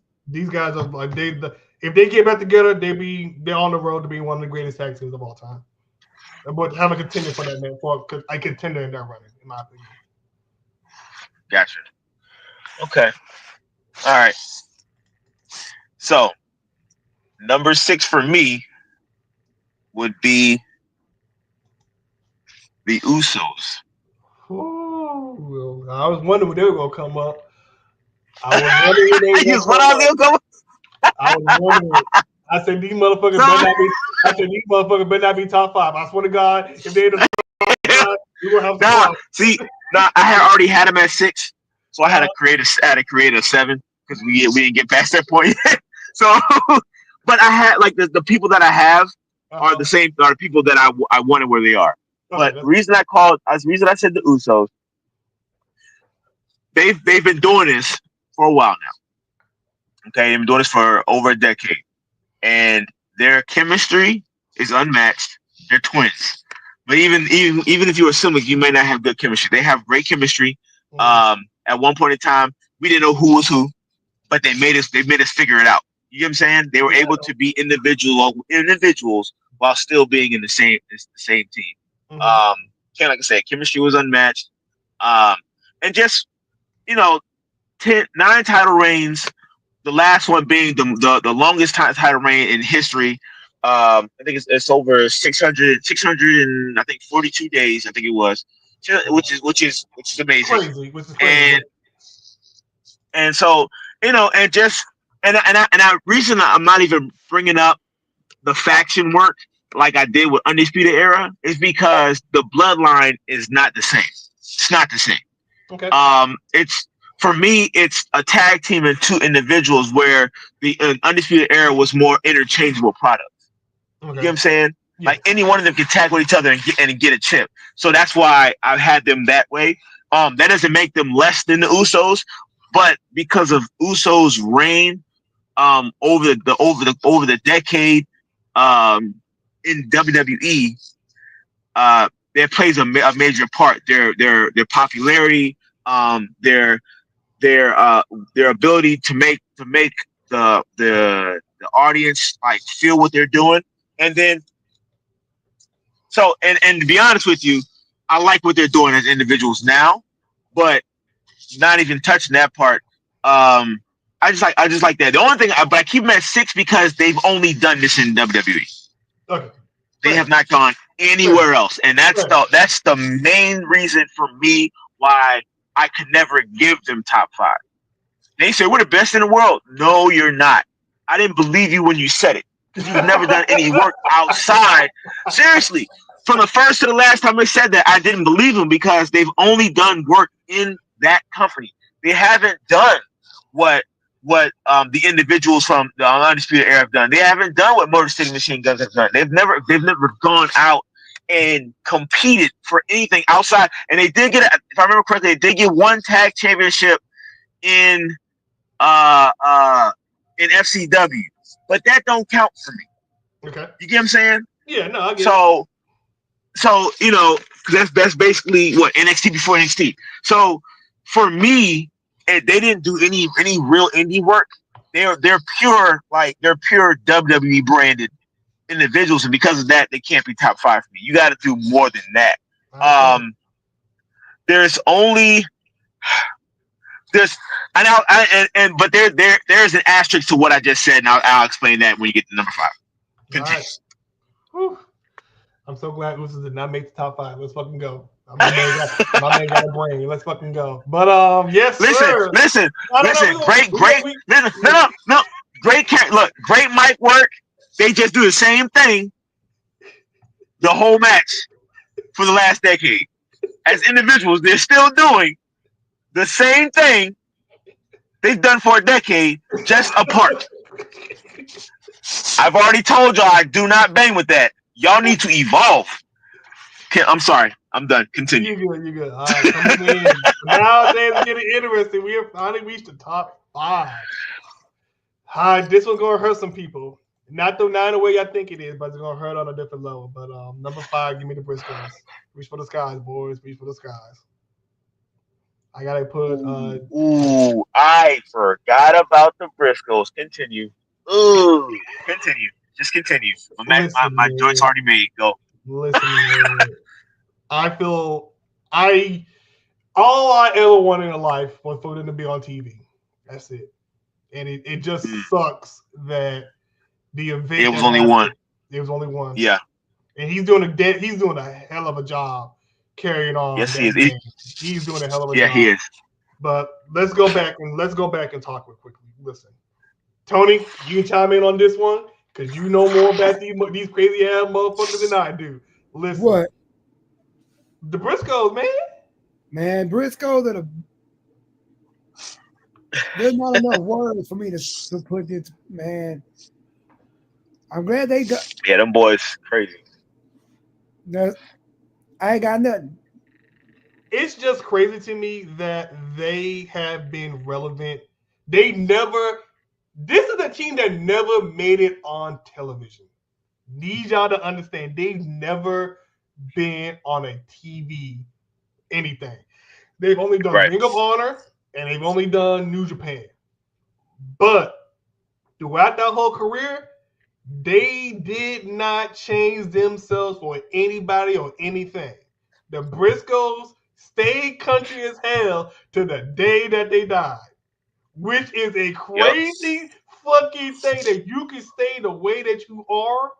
like if they get back together, they're on the road to being one of the greatest tag teams of all time. But have a contender for that, man, for a contender in that running, in my opinion. Gotcha. Okay. All right. So, number 6 for me would be the Usos. Ooh, I was wondering when they were gonna come up. I was wondering. I said these motherfuckers better not be top 5. I swear to God, if they end up top 5, we will have I had already had them at 6, so I had to create a 7 because we didn't get past that point yet. So, but I had like the people that I have are the same. Are the people that I wanted where they are. But the reason I said the Usos, they've been doing this for a while now. Okay, they've been doing this for over a decade, and their chemistry is unmatched. They're twins, but even if you were siblings, you may not have good chemistry. They have great chemistry. At one point in time, we didn't know who was who, but they made us figure it out. You know what I'm saying? They were able to be individuals while still being in the same team. Like I said, chemistry was unmatched. And just 9 title reigns. The last one being the longest title reign in history. I think it's over 600 and I think 42 days. I think it was, which is amazing. Crazy, which is crazy. And so reason I'm not even bringing up the faction work like I did with Undisputed Era is because the bloodline is not the same. It's not the same. Okay. For me, it's a tag team and 2 individuals where the Undisputed Era was more interchangeable products. Okay. You know what I'm saying? Yeah. Like any one of them can tag with each other and get a chip. So that's why I've had them that way. That doesn't make them less than the Usos, but because of Usos' reign over the decade in WWE, that plays a major part. Their popularity, their ability to make the audience like feel what they're doing, and then and to be honest with you, I like what they're doing as individuals now, but not even touching that part. I just like that. The only thing, but I keep them at 6 because they've only done this in WWE. Okay. They have not gone anywhere else, and that's the main reason for me why I could never give them top 5. They say we're the best in the world. No, you're not. I didn't believe you when you said it because you've never done any work outside. Seriously, from the first to the last time they said that, I didn't believe them because they've only done work in that company. They haven't done what the individuals from the Undisputed Era have done. They haven't done what Motor City Machine Guns have done. They've never gone out and competed for anything outside. And they did get, if I remember correctly, they did get one tag championship in FCW, but that don't count for me. Okay. You get what I'm saying? Yeah, no, I get so, you know, because that's basically what NXT before NXT. So for me, they didn't do any real indie work. They're pure WWE branded individuals, and because of that, they can't be top 5 for me. You got to do more than that. There's there's an asterisk to what I just said, and I'll explain that when you get to number 5. Continue. Right. I'm so glad Usos did not make the top 5. Let's fucking go. My man got a brain. Let's fucking go. But yes, sir. Listen. Great. No. Great mic work. They just do the same thing the whole match for the last decade. As individuals, they're still doing the same thing they've done for a decade, just apart. I've already told y'all I do not bang with that. Y'all need to evolve. Okay, I'm sorry. I'm done. Continue. You're good. All right, coming in. Now things getting interesting. We have finally reached the top 5. Hi, this one's gonna hurt some people. Not the way I think it is, but it's gonna hurt on a different level. But number 5, give me the Briscoes. Reach for the skies, boys. Reach for the skies. I gotta put. I forgot about the Briscoes. Continue. Continue. Just continue. My joint's already made. Go. Listen, man. I feel all I ever wanted in life was for them to be on TV. That's it. And it just sucks that the event. It was only one. It was only one. Yeah. And he's doing a hell of a job carrying on. Yes, he is. He's doing a hell of a job. Yeah, he is. But let's go back and talk real quickly. Listen, Tony, you can chime in on this one because you know more about these crazy ass motherfuckers than I do. Listen, what? The Briscoes, man. Man, Briscoes are there's not enough words for me to put this, man. I'm glad they got. Yeah, them boys crazy. I ain't got nothing. It's just crazy to me that they have been relevant. This is a team that never made it on television. Need y'all to understand, they've never been on a TV anything. They've only done Ring of Honor and they've only done New Japan. But throughout that whole career, they did not change themselves for anybody or anything. The Briscoes stayed country as hell to the day that they died, which is a crazy fucking thing that you can stay the way that you are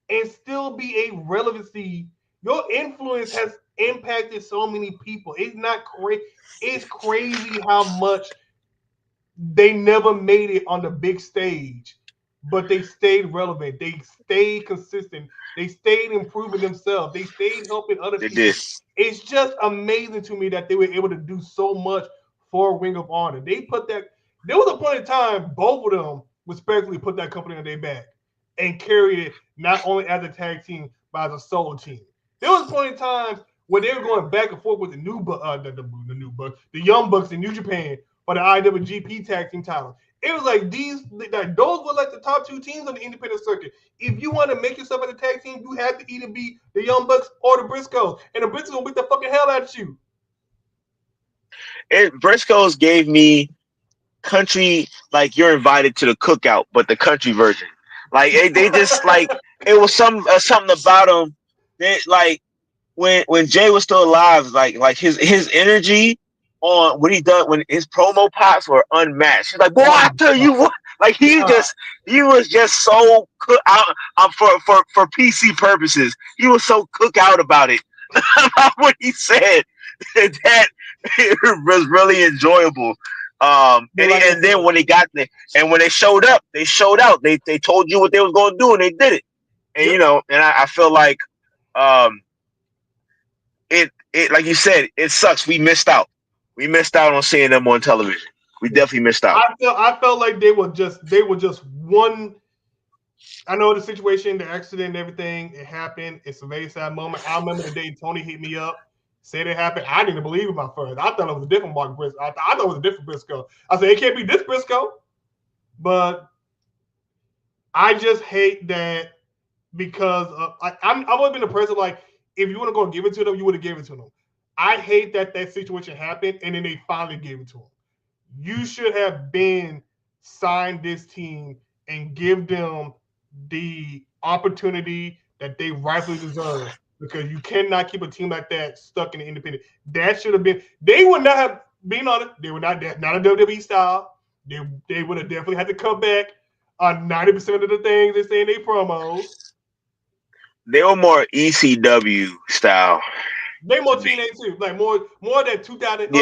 and still be a relevancy. Your influence has impacted so many people. It's not crazy. It's crazy how much they never made it on the big stage, but they stayed relevant. They stayed consistent. They stayed improving themselves. They stayed helping other people. Did. It's just amazing to me that they were able to do so much for Ring of Honor. There was a point in time, both of them respectfully put that company on their back and carried it not only as a tag team, but as a solo team. There was a point in time when they were going back and forth with the Young Bucks in New Japan for the IWGP tag team title. It was like those were like the top 2 teams on the independent circuit. If you want to make yourself as a tag team, you have to either be the Young Bucks or the Briscoes, and the Briscoes will beat the fucking hell out of you. Briscoes gave me country, like you're invited to the cookout, but the country version. Like they just like it was something about them. They like when Jay was still alive, like his energy on what he done when his promo pops were unmatched. He's like, boy, I tell you what, like he was just so cook out for PC purposes. He was so cook out about it, about what he said that it was really enjoyable. And then when they got there and when they showed up, they showed out. They told you what they was going to do and they did it. And you know, and I feel like it like you said, it sucks. We missed out. We missed out on seeing them on television. We definitely missed out. I felt like they were just one I know the situation, the accident, and everything. It happened. It's a very sad moment. I remember the day Tony hit me up, said it happened. I didn't believe it at first. I thought it was a different Mark Briscoe. I thought it was a different Briscoe. I said it can't be this Briscoe, but I just hate that because I've always been a person like if you want to go and give it to them, you would have given it to them. I hate that situation happened and then they finally gave it to him. You should have been signed this team and give them the opportunity that they rightfully deserve because you cannot keep a team like that stuck in the independent. That should have been. They would not have been on it. They were not a WWE style. They would have definitely had to come back on 90% of the things they say in their promos. They were more ECW style. They more teenage too, like more that 2000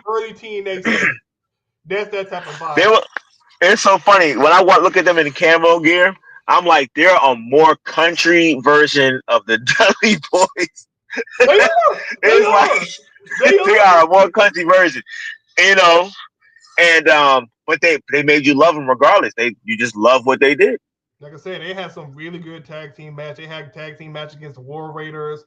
early teenage stuff. That's that type of vibe. It's so funny when I look at them in the camo gear. I'm like, they're a more country version of the Dudley Boys. They are. They are a more country version, you know. And but they made you love them regardless. You just love what they did. Like I said, they had some really good tag team match. They had tag team match against the War Raiders.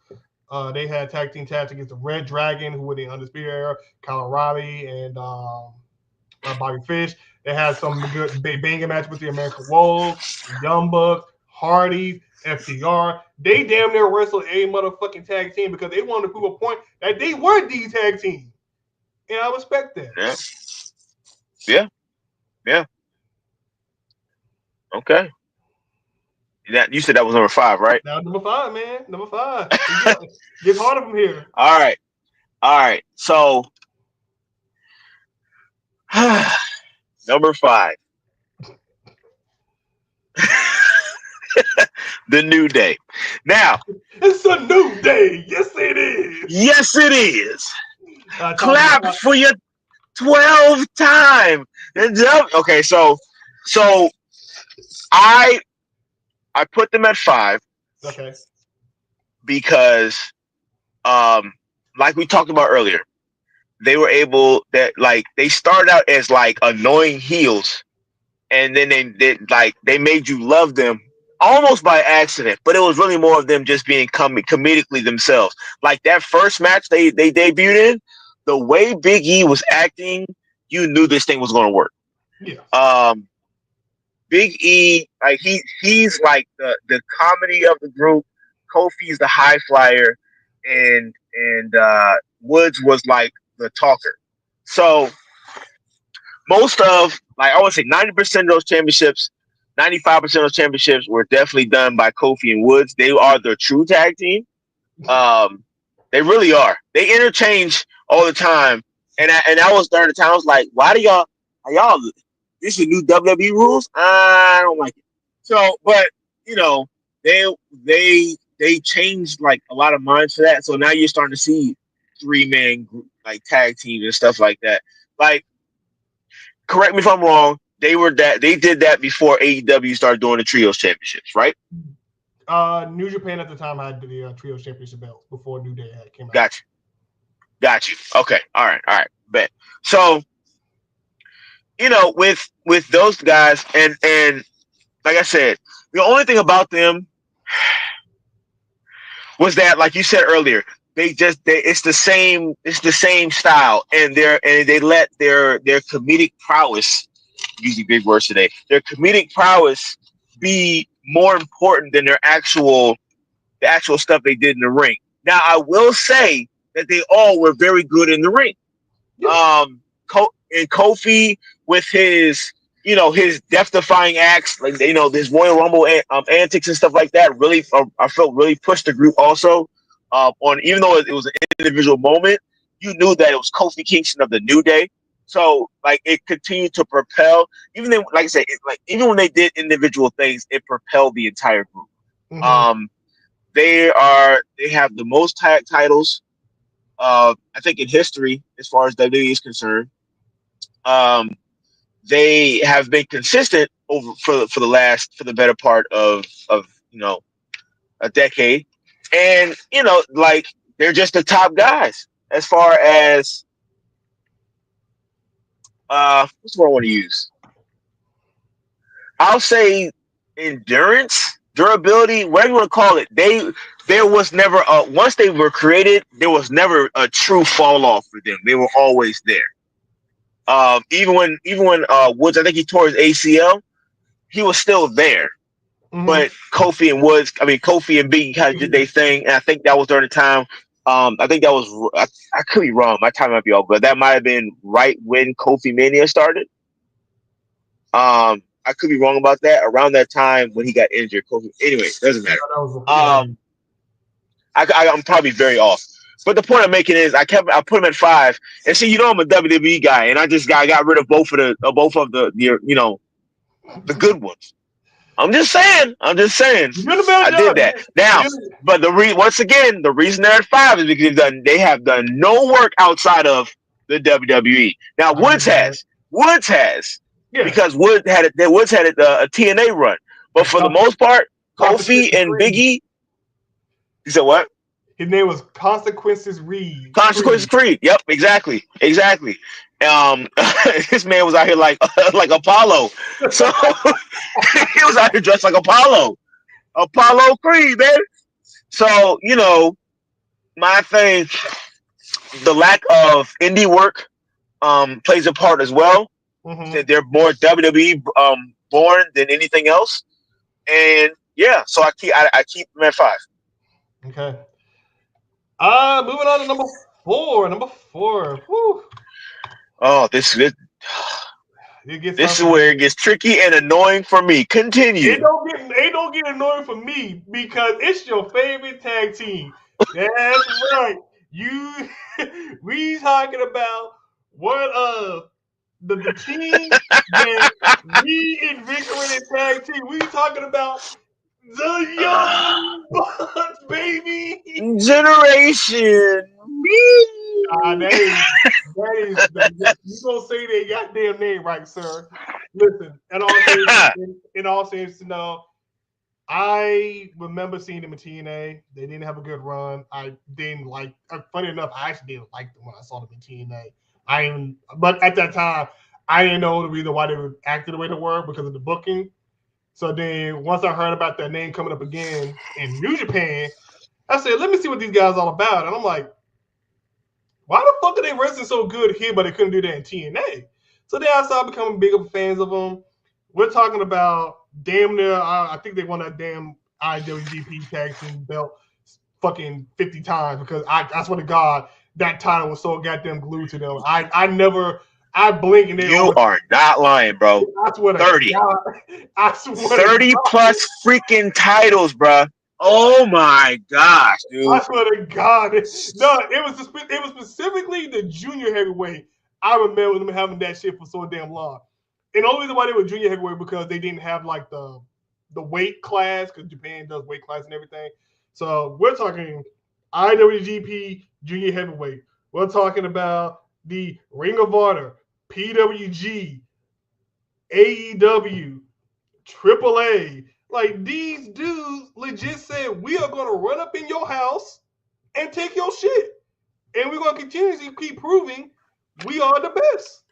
They had tag team match against the Red Dragon, who were the Undisputed Era, Kyle O'Reilly and Bobby Fish. They had some good banging match with the American Wolves, Young Bucks, Hardys, FTR. They damn near wrestled a motherfucking tag team because they wanted to prove a point that they were the tag team. And I respect that. Yeah. Okay. You said that was number 5, right? Now number 5, man. Number 5. Gets harder from here. All right. So number 5. The New Day. Now, it's a new day. Yes, it is. Yes, it is. Clap for your 12th time. Okay, so I put them at 5. Okay. Because, like we talked about earlier, they were able they started out as like annoying heels, and then they made you love them almost by accident, but it was really more of them just being comedically themselves. Like that first match they debuted in, the way Big E was acting, you knew this thing was going to work. Yeah. Big E, like he's like the comedy of the group. Kofi's the high flyer, and Woods was like the talker. So most of, like I would say, 90% of those championships, 95% of those championships were definitely done by Kofi and Woods. They are the true tag team. They really are. They interchange all the time, and I was during the time I was like, why do y'all? This is new WWE rules. I don't like it. So, but you know, they changed like a lot of minds for that. So now you're starting to see 3-man like tag teams and stuff like that. Like, correct me if I'm wrong. They did that before AEW started doing the trios championships, right? New Japan at the time had the trios championship belts before New Day came out. Got you. Okay. All right. Bet. So, you know, with those guys, and like I said, the only thing about them was that, like you said earlier, it's the same style, and they let their comedic prowess, using big words today, their comedic prowess be more important than the actual stuff they did in the ring. Now, I will say that they all were very good in the ring. Yeah. And Kofi with his death-defying acts, like his Royal Rumble antics and stuff like that, really, I felt really pushed the group. Also, on even though it was an individual moment, you knew that it was Kofi Kingston of the New Day. So, like, it continued to propel. Even then, like I said, even when they did individual things, it propelled the entire group. Mm-hmm. They have the most tag titles, I think, in history as far as WWE is concerned. They have been consistent over for the better part of a decade, and like, they're just the top guys as far as what's the word I want to use? I'll say endurance, durability, whatever you want to call it, there was never once they were created, there was never a true fall off for them. They were always there. Even when Woods, I think he tore his ACL, he was still there. Mhm. But Kofi and Biggie kind of did their thing, and I think that was during the time. I think that was I could be wrong. My time might be off, but that might have been right when Kofi Mania started. I could be wrong about that. Around that time when he got injured, Kofi. Anyway, doesn't matter. I'm probably very off. But the point I'm making is I put him at 5, and see, I'm a WWE guy, and I got rid of both of the the good ones. I'm just saying. I did that. Now, but once again, the reason they're at 5 is because they have done no work outside of the WWE. Now, Woods has, because Woods had a TNA run, but for the most part, Kofi and Biggie. You said what? His name was Consequences Reed. Consequences Creed. Yep, exactly. This man was out here like Apollo. So he was out here dressed like Apollo Creed, man. So my thing, the lack of indie work plays a part as well. Mm-hmm. They're more WWE born than anything else, and so I keep them at 5. Okay. Moving on to number 4. Whew. Oh, this is where it gets tricky and annoying for me. Continue. It don't get annoying for me because it's your favorite tag team. That's right. We talking about one of the team that reinvigorated tag team. We talking about the Young Bucks, baby. Generation. That is you gonna say their goddamn name right, sir. Listen, in all seriousness, I remember seeing them in TNA. They didn't have a good run. I didn't like. Funny enough, I actually didn't like them when I saw them in TNA. But at that time, I didn't know the reason why they were acting the way they were because of the booking. So then, once I heard about that name coming up again in New Japan, I said, "Let me see what these guys are all about." And I'm like, why the fuck are they wrestling so good here, but they couldn't do that in TNA? So then I started becoming bigger fans of them. We're talking about damn near, I think they won that damn IWGP tag team belt fucking 50 times because I swear to God, that title was so goddamn glued to them. I blink and they You are not lying, bro. I swear to 30. God. I swear 30 to God. plus freaking titles, bro. Oh my gosh, dude. I swear to God. No, it was specifically the junior heavyweight. I remember them having that shit for so damn long. And the only reason why they were junior heavyweight because they didn't have like the weight class because Japan does weight class and everything. So we're talking IWGP junior heavyweight. We're talking about the Ring of Honor, PWG, AEW, AAA. Like these dudes legit said, we are going to run up in your house and take your shit. And we're going to continuously keep proving we are the best.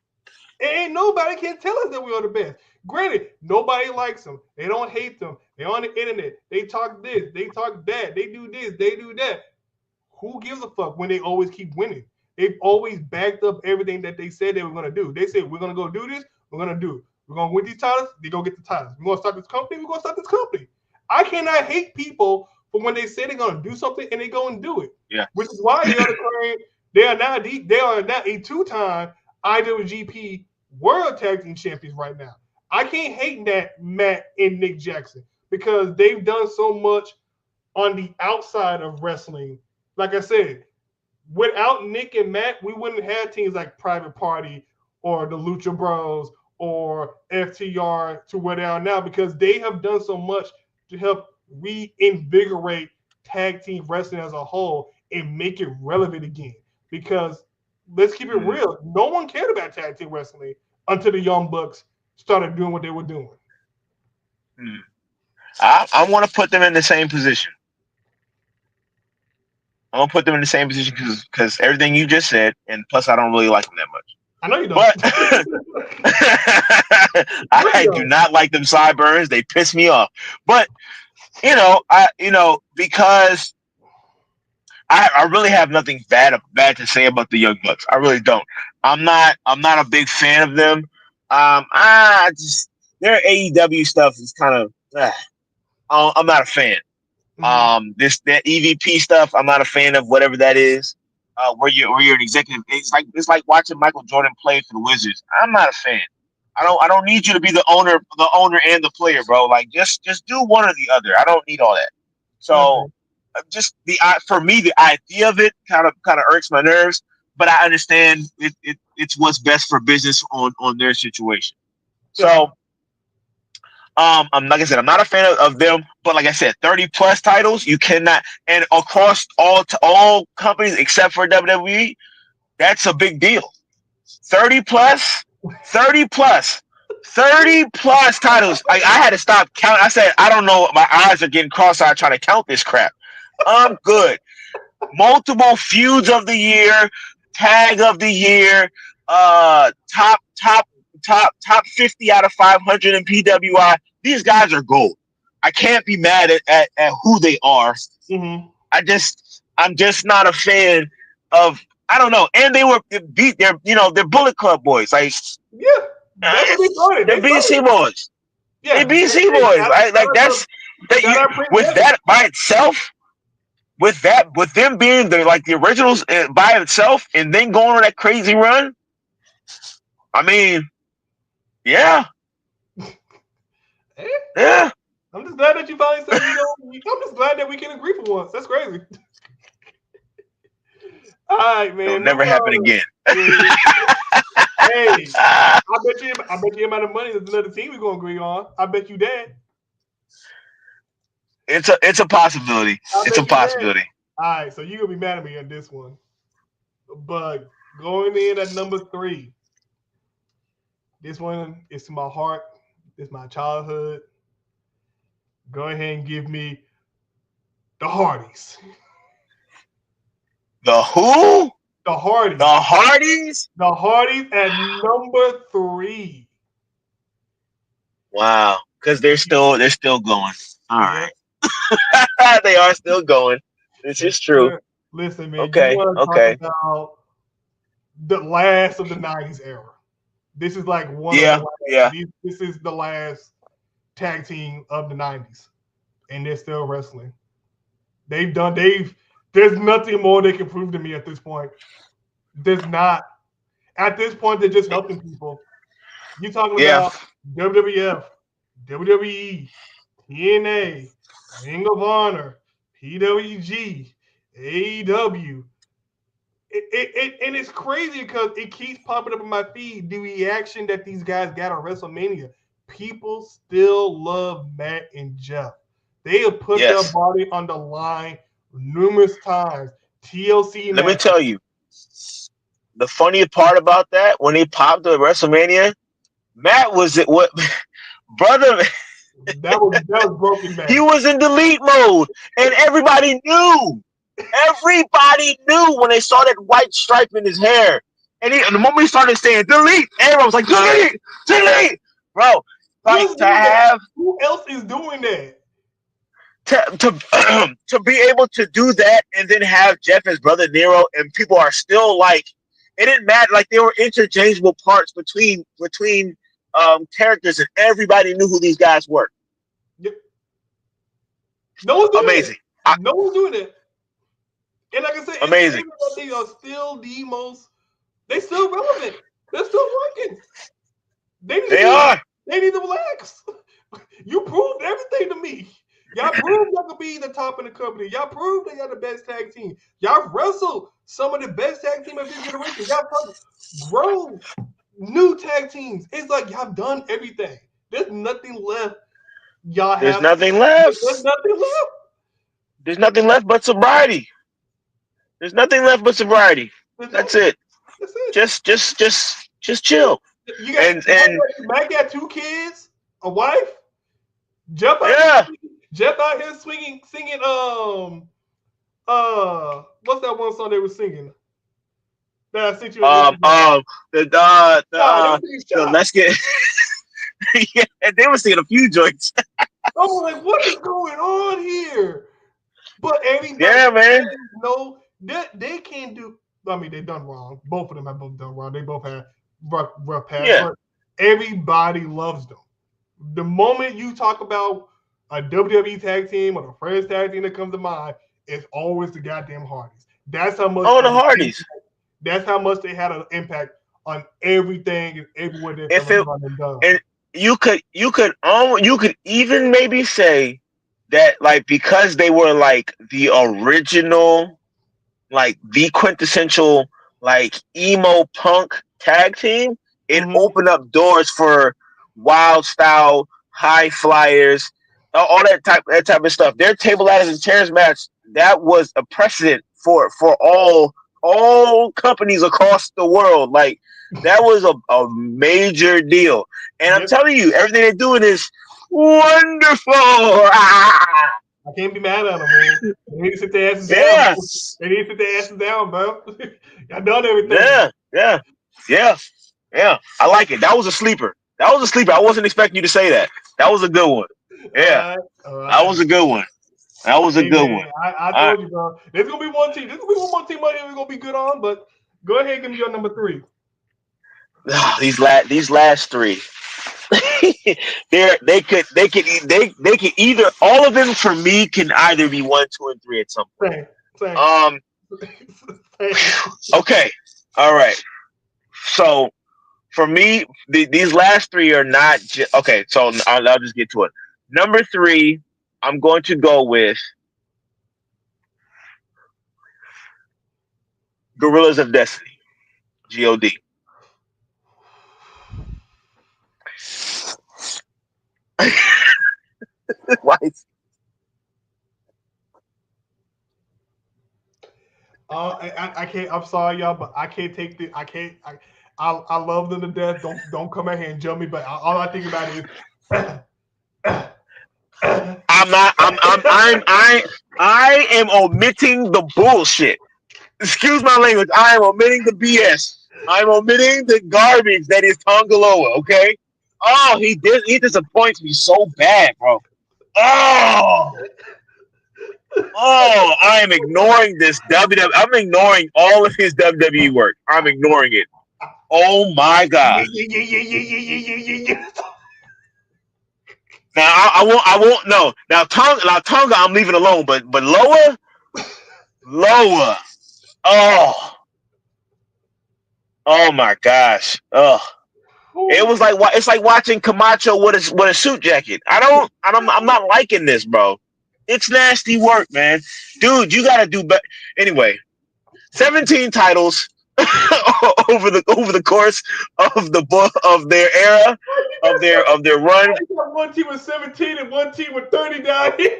And nobody can tell us that we are the best. Granted, nobody likes them. They don't hate them. They're on the internet. They talk this. They talk that. They do this. They do that. Who gives a fuck when they always keep winning? They've always backed up everything that they said they were going to do. They said, we're going to go do this. We're going to do it. We're going to win these titles. They're going to get the titles. We're going to start this company. We're going to start this company. I cannot hate people for when they say they're going to do something and they go and do it. Yeah. Which is why they are now a 2-time IWGP World Tag Team Champions right now. I can't hate that Matt and Nick Jackson because they've done so much on the outside of wrestling. Like I said, without Nick and Matt, we wouldn't have teams like Private Party or the Lucha Bros or FTR to where they are now because they have done so much to help reinvigorate tag team wrestling as a whole and make it relevant again. Because let's keep it real, no one cared about tag team wrestling until the Young Bucks started doing what they were doing. I want to put them in the same position. I'm gonna put them in the same position because everything you just said, and plus I don't really like them that much. I know you don't. I do not like them sideburns. They piss me off. But because I really have nothing bad to say about the Young Bucks. I really don't. I'm not a big fan of them. I just their AEW stuff is kind of. I'm not a fan. That EVP stuff, I'm not a fan of whatever that is. Where you're an executive, it's like watching Michael Jordan play for the Wizards. I'm not a fan. I don't need you to be the owner and the player, bro. Like just do one or the other. I don't need all that. So just for me, the idea of it kind of irks my nerves, but I understand it's what's best for business on their situation. So. I'm like I said, I'm not a fan of them, but like I said, 30 plus titles, you cannot, and across all companies except for WWE, that's a big deal. 30 plus titles. I had to stop counting. I said, I don't know. My eyes are getting cross-eyed trying to count this crap. I'm good. Multiple feuds of the year, tag of the year, top 50 out of 500 in PWI. These guys are gold. I can't be mad at who they are. Mm-hmm. I'm just not a fan of. I don't know. And they were beat. They're Bullet Club boys. Like that's what they started. They're BC boys. Yeah, they BC boys. Like that's with that by itself. With them being the originals by itself, and then going on that crazy run. I mean. Yeah. Yeah. I'm just glad that you finally said I'm just glad that we can agree for once. That's crazy. All right, man. It'll never happen again. Hey, I bet you the amount of money there's another team we're gonna agree on. I bet you that. It's a possibility. It's a possibility. All right, so you're gonna be mad at me on this one. But going in at number 3. This one is to my heart. It's my childhood. Go ahead and give me the Hardys. The who? The Hardys. The Hardys? The Hardys at number 3. Wow. Because they're still going. All right. They are still going. This is true. Listen, man. Okay. You want to talk about the last of the 90s era. This is like one of the last. Yeah. This is the last tag team of the 90s. And they're still wrestling. There's nothing more they can prove to me at this point. There's not. At this point, they're just helping people. You're talking about WWF, WWE, TNA, Ring of Honor, PWG, AEW. And it's crazy because it keeps popping up in my feed. The reaction that these guys got on WrestleMania. People still love Matt and Jeff. They have put their body on the line numerous times. TLC. Let me tell you, the funny part about that, when he popped at WrestleMania, Matt was what, brother. That was broken, man. He was in delete mode, and everybody knew. Everybody knew when they saw that white stripe in his hair, and the moment he started saying delete, everyone was like delete, bro. Like who else is doing that? To be able to do that and then have Jeff as brother Nero, and people are still like, it didn't matter, like they were interchangeable parts between characters, and everybody knew who these guys were. Yep. No one's doing amazing. No one's doing it. And like I said, amazing. They are still the most. They still relevant. They're still working. They need to relax. You proved everything to me. Y'all proved y'all could be the top in the company. Y'all proved that y'all the best tag team. Y'all wrestled some of the best tag team of this generation. Y'all grow new tag teams. It's like y'all done everything. There's nothing left. There's nothing left. There's nothing left. There's nothing left but sobriety. There's nothing left but sobriety. That's it. That's it. Just chill. You got, Mike got 2 kids, a wife. Jeff out here singing. What's that one song they were singing? That I sent you. Let's get Yeah, they were seeing a few joints. I'm like, what is going on here? But everybody, Yeah, man. no, they can't do. I mean, they done wrong. Both of them have both done wrong. They both had rough paths, Yeah. but everybody loves them. The moment you talk about a WWE tag team or a Friends tag team that comes to mind, it's always the goddamn Hardys. That's how much. Oh, the Hardys. That's how much they had an impact on everything and everywhere they've If ever it gone and done. and you could even maybe say that like because they were like the original, like the quintessential like emo punk tag team, it opened up doors for wild style, high flyers, all that type of stuff. Their table ladders and chairs match, that was a precedent for all companies across the world. Like that was a major deal. And I'm telling you, everything they're doing is wonderful. Ah! I can't be mad at them, man. They need to sit their asses down. Yes. They need to sit their asses down, bro. I done everything. Yeah. I like it. That was a sleeper. I wasn't expecting you to say that. That was a good one. Yeah. All right. That was a good one. That was a good one. I told you, bro. There's gonna be one team. There's gonna be one more team out here we're gonna be good on, but go ahead and give me your number 3. These last three. they could either, all of them for me can either be 1, 2, and 3 at some point. Same. Okay. All right. So for me, these last 3 are not okay. So I'll just get to it. Number 3, I'm going to go with Gorillas of Destiny, God. Why? I can't. I'm sorry, y'all, but I can't take the. I can't. I love them to death. Don't come out here and jump me. But all I think about is. I am omitting the bullshit. Excuse my language. I am omitting the BS. I'm omitting the garbage that is Tongaloa. Okay. Oh, he disappoints me so bad, bro. Oh, I am ignoring this WWE. I'm ignoring all of his WWE work. I'm ignoring it. Oh my god. Now I won't. No. Now Tonga, I'm leaving alone. But Loa. Oh my gosh. Oh. It's like watching Camacho with a suit jacket. I'm not liking this, bro. It's nasty work, man. Dude, you gotta do better. Anyway, 17 titles over the course of their era, of their run. One team with 17 and one team with 30 down here.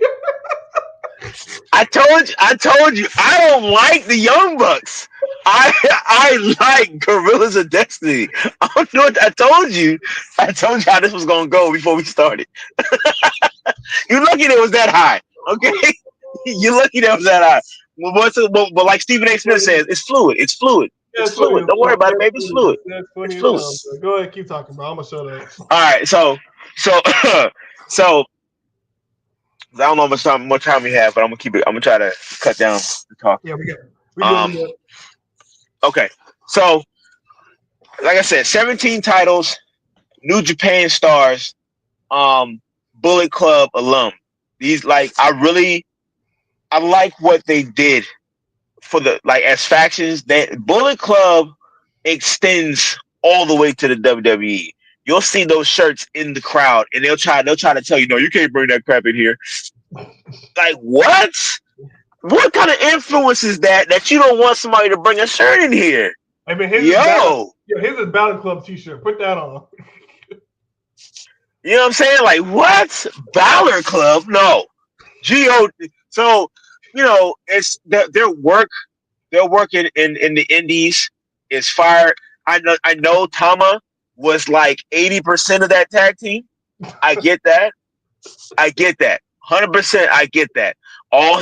I told you, I don't like the Young Bucks. I like Gorillas of Destiny. I don't know what I told you how this was gonna go before we started. You're lucky that it was that high, okay? You're lucky that it was that high. But like Stephen A. Smith says, it's fluid. It's fluid. It's fluid. Don't worry about it, baby. It's fluid. It's fluid. Go ahead, keep talking, bro. I'm gonna shut up. All right, so I don't know how much time we have, but I'm gonna try to cut down the talk. Yeah, we good. Okay, so like I said, 17 titles, New Japan stars, Bullet Club alum. These I like what they did for the as factions. That Bullet Club extends all the way to the WWE. You'll see those shirts in the crowd, and they'll try to tell you, no, you can't bring that crap in here. Like what? What kind of influence is that you don't want somebody to bring a shirt in here? I mean, here's a Battle Club T-shirt. Put that on. You know what I'm saying? Like what? Balor Club? No. God. So it's their work. Their work in the indies is fire. I know Tama was like 80% of that tag team. I get that. 100%. I get that. All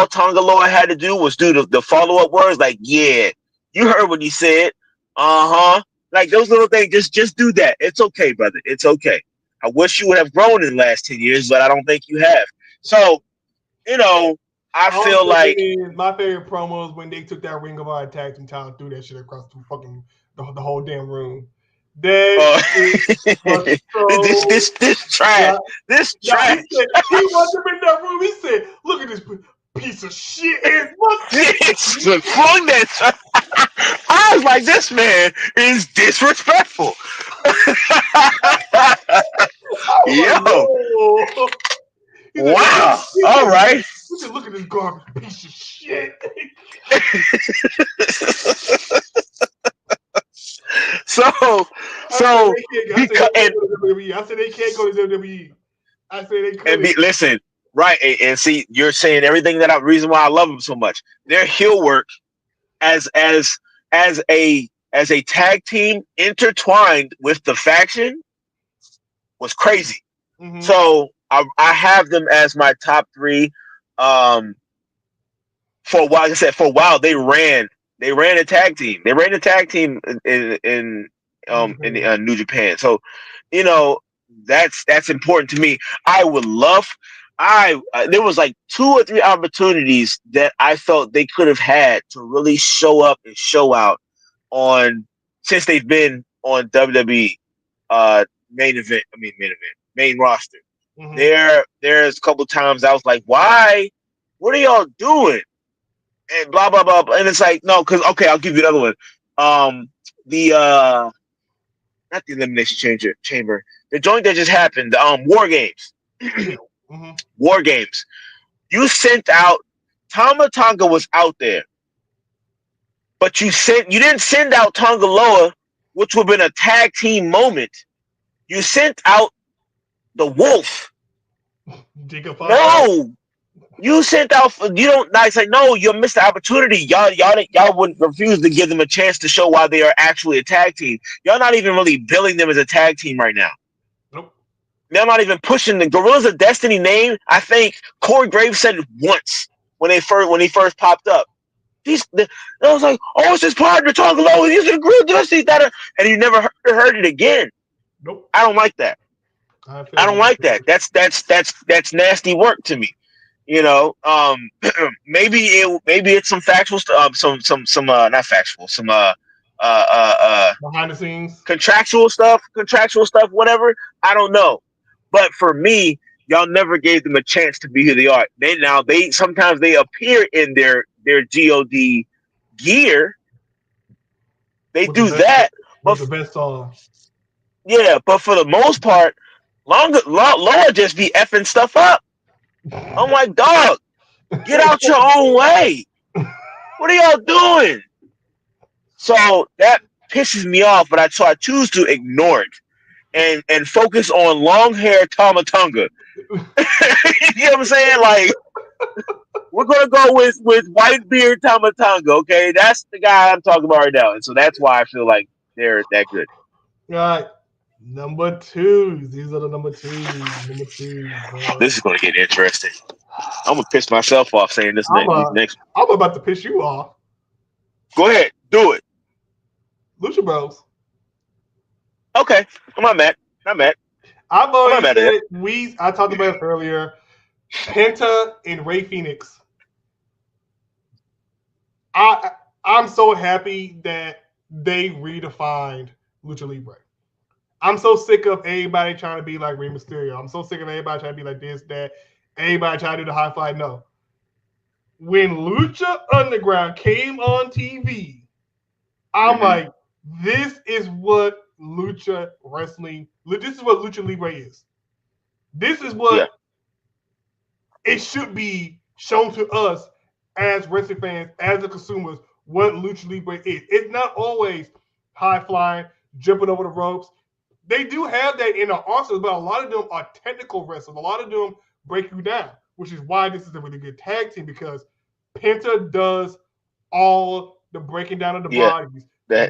Tongaloa had to do was do the follow-up words like, yeah, you heard what he said. Uh-huh. Like those little things, just do that. It's okay, brother. It's okay. I wish you would have grown in the last 10 years, but I don't think you have. So, I feel like my favorite promos when they took that Ring of Honor tag team title and threw that shit across the fucking the whole damn room. That was so this trash. This trash. He wasn't in that room. He said, "Look at this piece of shit." Flung that. I was like, this man is disrespectful. Yo. Wow. All right. Look at this garbage piece of shit. So I said they can't go to WWE. I said they couldn't. Listen, right, and see, you're saying everything reason why I love them so much. Their heel work as a tag team intertwined with the faction was crazy. Mm-hmm. So I have them as my top 3. For a while, like I said, they ran a tag team. They ran a tag team in New Japan. So, that's important to me. I would love. There was like 2 or 3 opportunities that I felt they could have had to really show up and show out on since they've been on WWE main roster. Mm-hmm. There's a couple times I was like, why? What are y'all doing? And blah blah blah. And it's like, no, because I'll give you another one. Not the Elimination Chamber. The joint that just happened, War Games. Mm-hmm. War Games. You sent out Tama Tonga was out there, but you didn't send out Tonga Loa, which would have been a tag team moment. You sent out the Wolf. No, you sent out. You don't. It's like, no, you missed the opportunity. Y'all wouldn't refuse to give them a chance to show why they are actually a tag team. Y'all not even really billing them as a tag team right now. Nope. They're not even pushing the Gorillas of Destiny name. I think Corey Graves said it once when he first popped up. I was like, oh, it's his partner talking low. He's a Gorilla Destiny, and you never heard it again. Nope. I don't like that. I don't like that. That's nasty work to me. Maybe it's some factual stuff, some not factual, some behind the scenes contractual stuff, whatever. I don't know. But for me, y'all never gave them a chance to be who they are. They sometimes they appear in their God gear. They do that. But the best song. Yeah, but for the most part, Laura just be effing stuff up. I'm like, dog, get out your own way. What are y'all doing? So that pisses me off, but I choose to ignore it and focus on long hair Tama Tonga. You know what I'm saying? Like, we're gonna go with white beard Tama Tonga, okay? That's the guy I'm talking about right now. And so that's why I feel like they're that good. All right. Number 2. These are the number 2. This is going to get interesting. I'm going to piss myself off saying this next. I'm about to piss you off. Go ahead. Do it. Lucha Bros. Okay. I'm not mad. I've already said I talked about it earlier. Penta and Rey Fenix. I'm so happy that they redefined Lucha Libre. I'm so sick of everybody trying to be like Rey Mysterio. I'm so sick of everybody trying to be like this, that. Everybody trying to do the high fly. No. When Lucha Underground came on TV, I'm like, this is what Lucha Wrestling, this is what Lucha Libre is. This is what it should be shown to us as wrestling fans, as the consumers, what Lucha Libre is. It's not always high flying, jumping over the ropes. They do have that in our arsenal, but a lot of them are technical wrestlers. A lot of them break you down, which is why this is a really good tag team, because Penta does all the breaking down of the bodies. The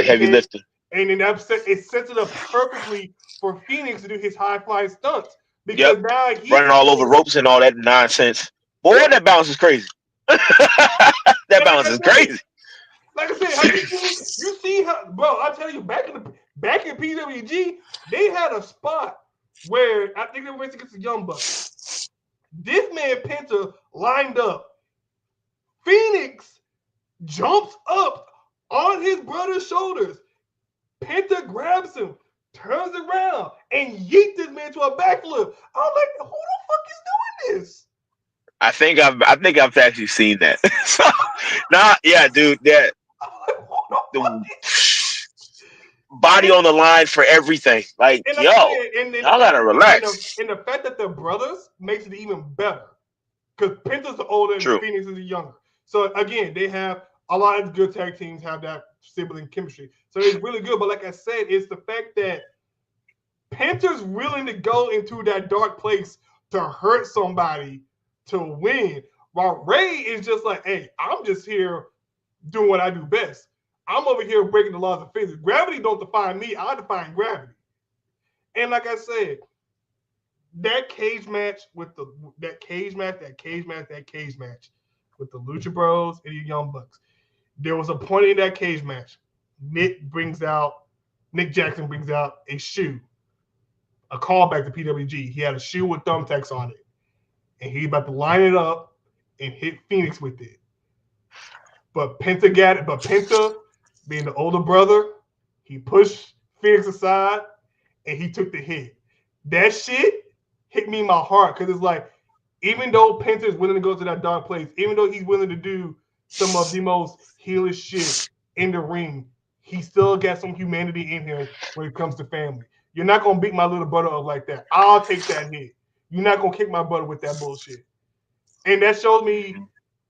heavy lifting. And then it sets it up perfectly for Phoenix to do his high flying stunts. Because now he's running all over ropes and all that nonsense. Boy, that balance is crazy. That balance is crazy. Like I said, have you see how, bro? I tell you, back in PWG, they had a spot where I think they were against the Young Bucks. This man Penta lined up. Phoenix jumps up on his brother's shoulders. Penta grabs him, turns around, and yeets this man to a backflip. I'm like, who the fuck is doing this? I think I've actually seen that. Yeah, dude, that the body on the line for everything. Like, and yo, y'all gotta relax. And the fact that they're brothers makes it even better. Because Penta's the older and Phoenix is the younger. So again, they have a lot of good tag teams have that sibling chemistry. So it's really good. But like I said, it's the fact that Penta's willing to go into that dark place to hurt somebody to win, while Ray is just like, hey, I'm just here doing what I do best. I'm over here breaking the laws of physics. Gravity don't define me. I define gravity. And like I said, that cage match with the cage match with the Lucha Bros and the Young Bucks. There was a point in that cage match. Nick Jackson brings out a shoe, a callback to PWG. He had a shoe with thumbtacks on it, and he about to line it up and hit Phoenix with it. But Penta got it. But Penta, being the older brother, he pushed Phoenix aside and he took the hit. That shit hit me in my heart because it's like, even though Penta is willing to go to that dark place, even though he's willing to do some of the most heelish shit in the ring, he still got some humanity in him when it comes to family. You're not gonna beat my little brother up like that. I'll take that hit. You're not gonna kick my butt with that bullshit. And that showed me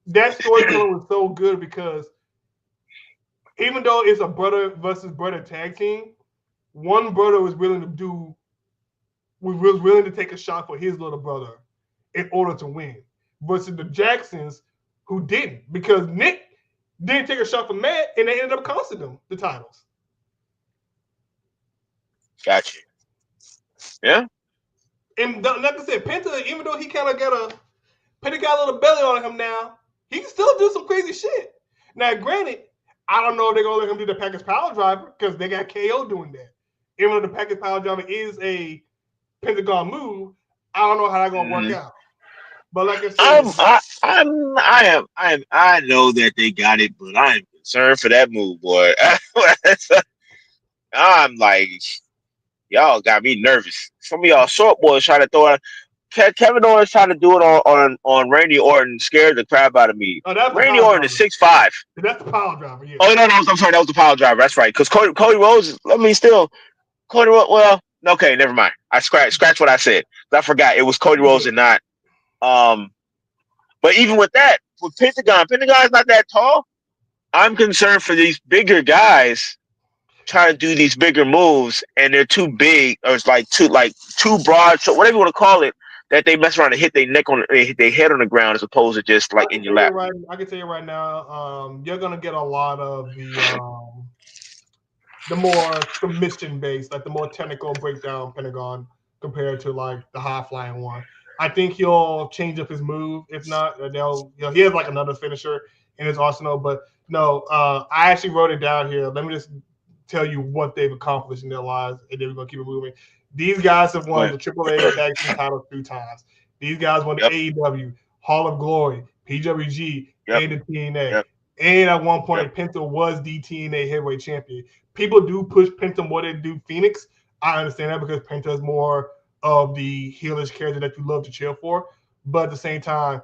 that storytelling was so good because even though it's a brother versus brother tag team, one brother was willing to take a shot for his little brother in order to win, versus the Jacksons who didn't, because Nick didn't take a shot for Matt and they ended up costing them the titles. Gotcha. Yeah. And like I said, Penta, even though he kind of got a little belly on him now, he can still do some crazy shit. Now, granted, I don't know if they're going to let him do the package power driver because they got KO doing that. Even though the package power driver is a Pentagon move, I don't know how that's going to work out. But like I said, I know that they got it, but I am concerned for that move, boy. I'm like, y'all got me nervous. Some of y'all short boys try to throw it. Kevin Owens tried to do it on Randy Orton, scared the crap out of me. Randy Orton is 6'5". That's the power driver. Yeah. Oh no, I'm sorry, that was the power driver. That's right. Because Cody Rhodes, Cody Rhodes. Well, okay, never mind. I scratch what I said. I forgot it was Cody Rhodes and not. But even with that, with Pentagon's not that tall. I'm concerned for these bigger guys trying to do these bigger moves, and they're too big, or it's like too broad, so whatever you want to call it, that they mess around and hit their head on the ground as opposed to just like in your lap. I can tell you right now, you're gonna get a lot of the more submission based, like the more technical breakdown Pentagon compared to like the high flying one. I think he'll change up his move. If not, he has like another finisher in his arsenal. But no, I actually wrote it down here. Let me just tell you what they've accomplished in their lives, and then we're gonna keep it moving. These guys have won the AAA tag team title 3 times. These guys won the AEW, Hall of Glory, PWG, and the TNA. And at one point, Penta was the TNA heavyweight champion. People do push Penta more than do Phoenix. I understand that because Penta is more of the heelish character that you love to cheer for. But at the same time,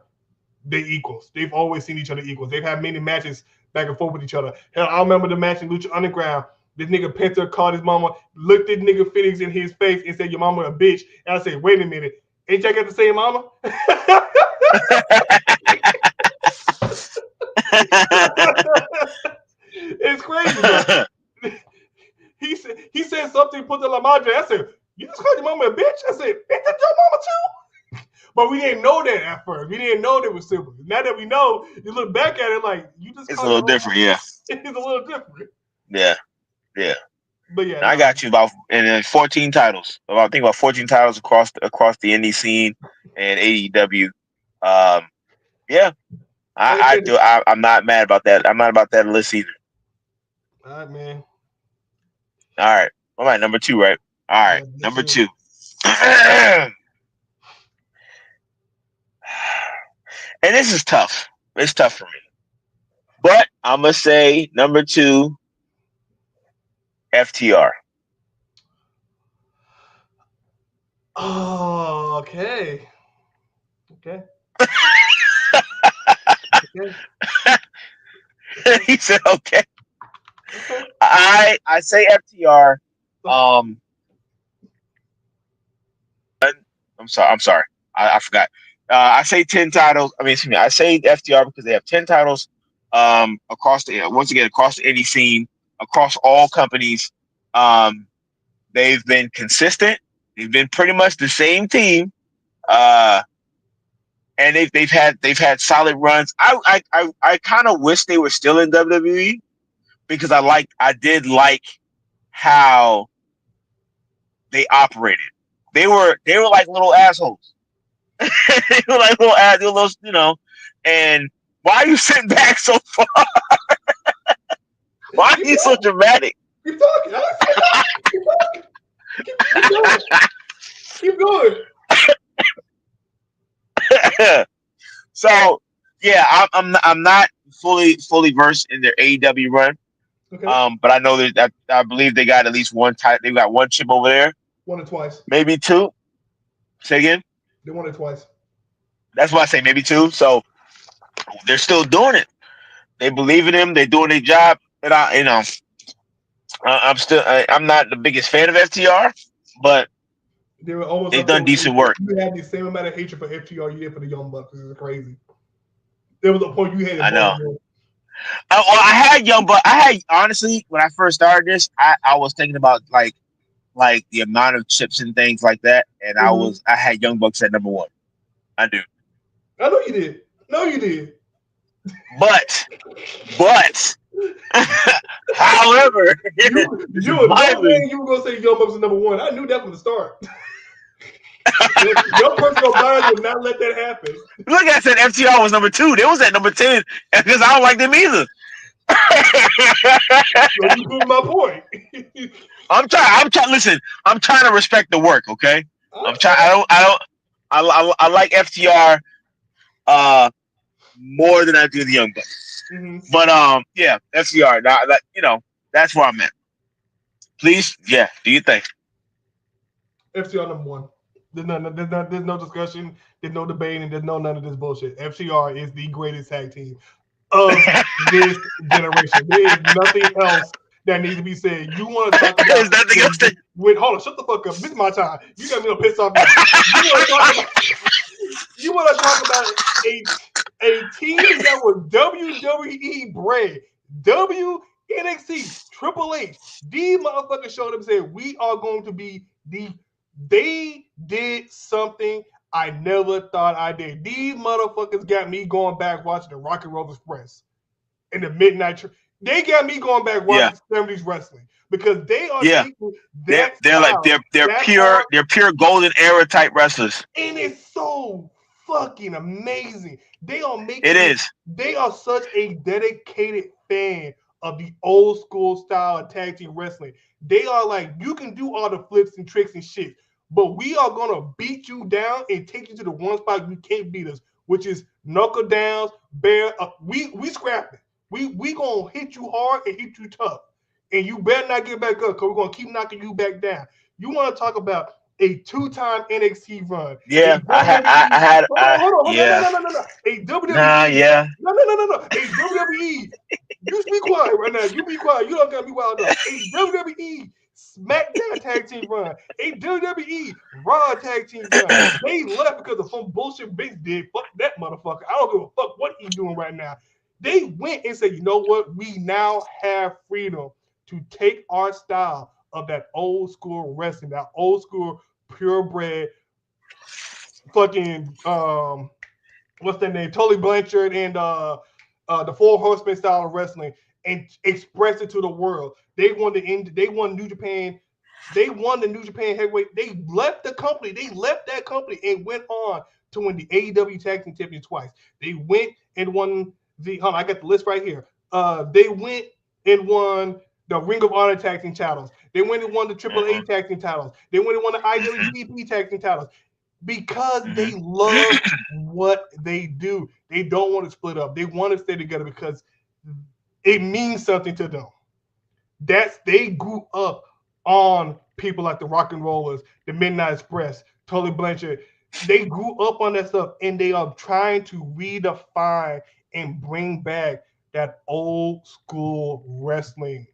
they're equals. They've always seen each other equals. They've had many matches back and forth with each other. Hell, I remember the match in Lucha Underground. This nigga Penta called his mama, looked at nigga Phoenix in his face and said, your mama a bitch. And I said, wait a minute. Ain't y'all got the same mama? It's crazy, bro. He said something, put the La Madre. I said, you just called your mama a bitch? I said, ain't that your mama too? But we didn't know that at first. We didn't know they were siblings. Now that we know, you look back at it like, you just it's a little different, yeah. It's a little different. Yeah. But yeah, I got you about 14 titles. I think about 14 titles across the indie scene and AEW. Yeah, I'm not mad about that. I'm not about that list either. All right, man. All right. All right, number 2, right? All right, Yeah, number that's 2. it. And this is tough. It's tough for me. But I'm going to say number 2, FTR. Oh, okay. Okay. Okay. He said, okay. Okay. I say FTR. Okay. I'm sorry. I forgot. I say 10 titles. I mean, excuse me. I say FTR because they have 10 titles across the once again across the indie scene, across all companies. Um, they've been consistent. They've been pretty much the same team. And they've had solid runs. I kind of wish they were still in WWE because I did like how they operated. They were like little assholes. They were like little, and why are you sitting back so far? Why are Keep you so talking. dramatic? Keep talking. Keep talking. Keep going. Keep going. So yeah, I'm not fully versed in their AEW run. Okay. But I know that I believe they got at least one title. They got one chip over there, Won it twice. maybe 2. Say again. They won it twice. That's why I say maybe 2. So they're still doing it. They believe in him. They're doing their job, and I'm not the biggest fan of FTR, but They were almost they've up there done with decent work. you had the same amount of hatred for FTR you did for the Young Bucks. This is crazy. There was a point you hated I both know. of them. I had honestly when I first started this, I was thinking about like the amount of chips and things like that, and I had Young Bucks at number 1. I do, I know you did. No, you did. but however, this is You were my no league. way you were gonna say Young Bucks is number 1. I knew that from the start. Your personal bias would not let that happen. Look, I said FTR was number 2. They was at number 10 because I don't like them either. So you proved my point. I'm trying. Listen, I'm trying to respect the work. Okay, I'm trying. I like FTR more than I do the Young Bucks. Mm-hmm. But yeah, FTR. That's where I'm at. Please, yeah. Do you think? FTR number 1. There's no discussion. There's no debating. There's none of this bullshit. FTR is the greatest tag team of this generation. There is nothing else that needs to be said. You want to talk about? There's nothing else to. Hold on, shut the fuck up. This is my time. You got me all pissed off now. You want to talk about a team that was WWE bred, NXT, Triple H. These motherfuckers showed up and said, we are going to be they did something I never thought I did. These motherfuckers got me going back watching the Rock and Roll Express in the midnight. They got me going back watching 70s wrestling because they are taking that they're pure golden era type wrestlers, and it's so fucking amazing. They are making it is. They are such a dedicated fan of the old school style of tag team wrestling. They are like, you can do all the flips and tricks and shit, but we are gonna beat you down and take you to the one spot you can't beat us, which is knuckle downs, bear. We scrapping. We gonna hit you hard and hit you tough, and you better not get back up because we're gonna keep knocking you back down. You want to talk about a 2-time NXT run? Yeah, I had. Hold on, yeah. no. A WWE. Nah, yeah. No. A WWE. You be quiet right now. You be quiet. You don't gotta be wild up. A WWE SmackDown tag team run. A WWE Raw tag team run. They left because of some bullshit Vince did. Fuck that motherfucker. I don't give a fuck what he's doing right now. They went and said, you know what? We now have freedom to take our style of that old school wrestling, that old school purebred fucking what's their name? Tully Blanchard and the Four Horsemen style of wrestling and express it to the world. They won New Japan. They won the New Japan heavyweight. They left the company. They left that company and went on to win the AEW Tag Team Championship twice. They went and won I got the list right here. They went and won the Ring of Honor tag team titles. They went and won the AAA tag team titles. They went and won the IWGP tag team titles because they love what they do. They don't want to split up. They want to stay together because it means something to them. They grew up on people like the Rock and Rollers, the Midnight Express, Tully Blanchard. They grew up on that stuff, and they are trying to redefine and bring back that old school wrestling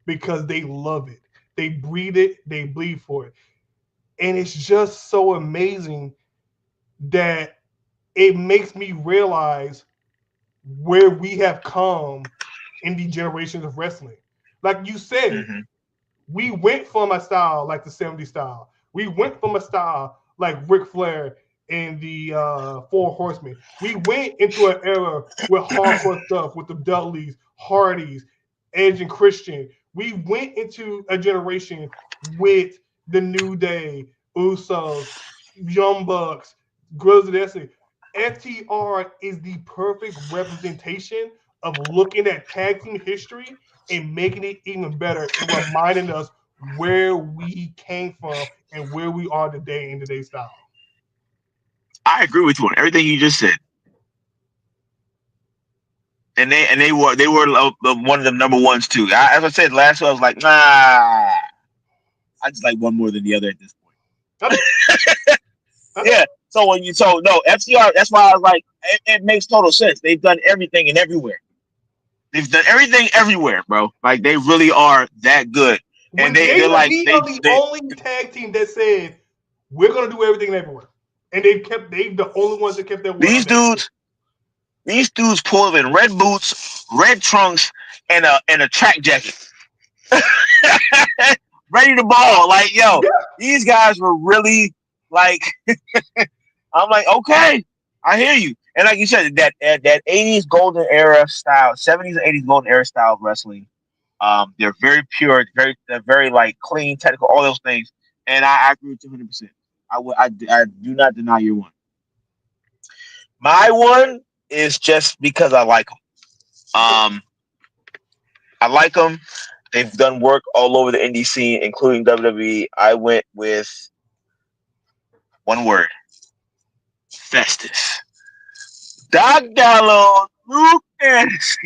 because they love it. They breathe it, they bleed for it. And it's just so amazing that it makes me realize where we have come in the generations of wrestling. Like you said, we went from a style like the 70s style. We went from a style like Ric Flair and the Four Horsemen. We went into an era with hardcore stuff with the Dudleys, Hardys, Edge and Christian. We went into a generation with the New Day, Usos, Young Bucks, Guerrillas of Destiny. FTR is the perfect representation of looking at tag team history and making it even better and reminding us where we came from and where we are today in today's style. I agree with you on everything you just said. And they were one of the number ones too. As I said last week, I was like, nah, I just like one more than the other at this point. Yeah. So no FTR. That's why I was like, it makes total sense. They've done everything and everywhere. They've done everything everywhere, bro. Like they really are that good. And they're like we are the only tag team that said we're gonna do everything everywhere, and they're the only ones that kept their word. These dudes pulled in red boots, red trunks, and a track jacket, ready to ball. Like these guys were really like. I'm like, okay, I hear you. And like you said, that 80s golden era style, 70s and 80s golden era style of wrestling. They're very pure, they're very like clean, technical, all those things. And I agree with you 100%. I do not deny your one. My one is just because I like them. I like them. They've done work all over the indie scene, including WWE. I went with one word: Festus. Doc Gallows, Lucas.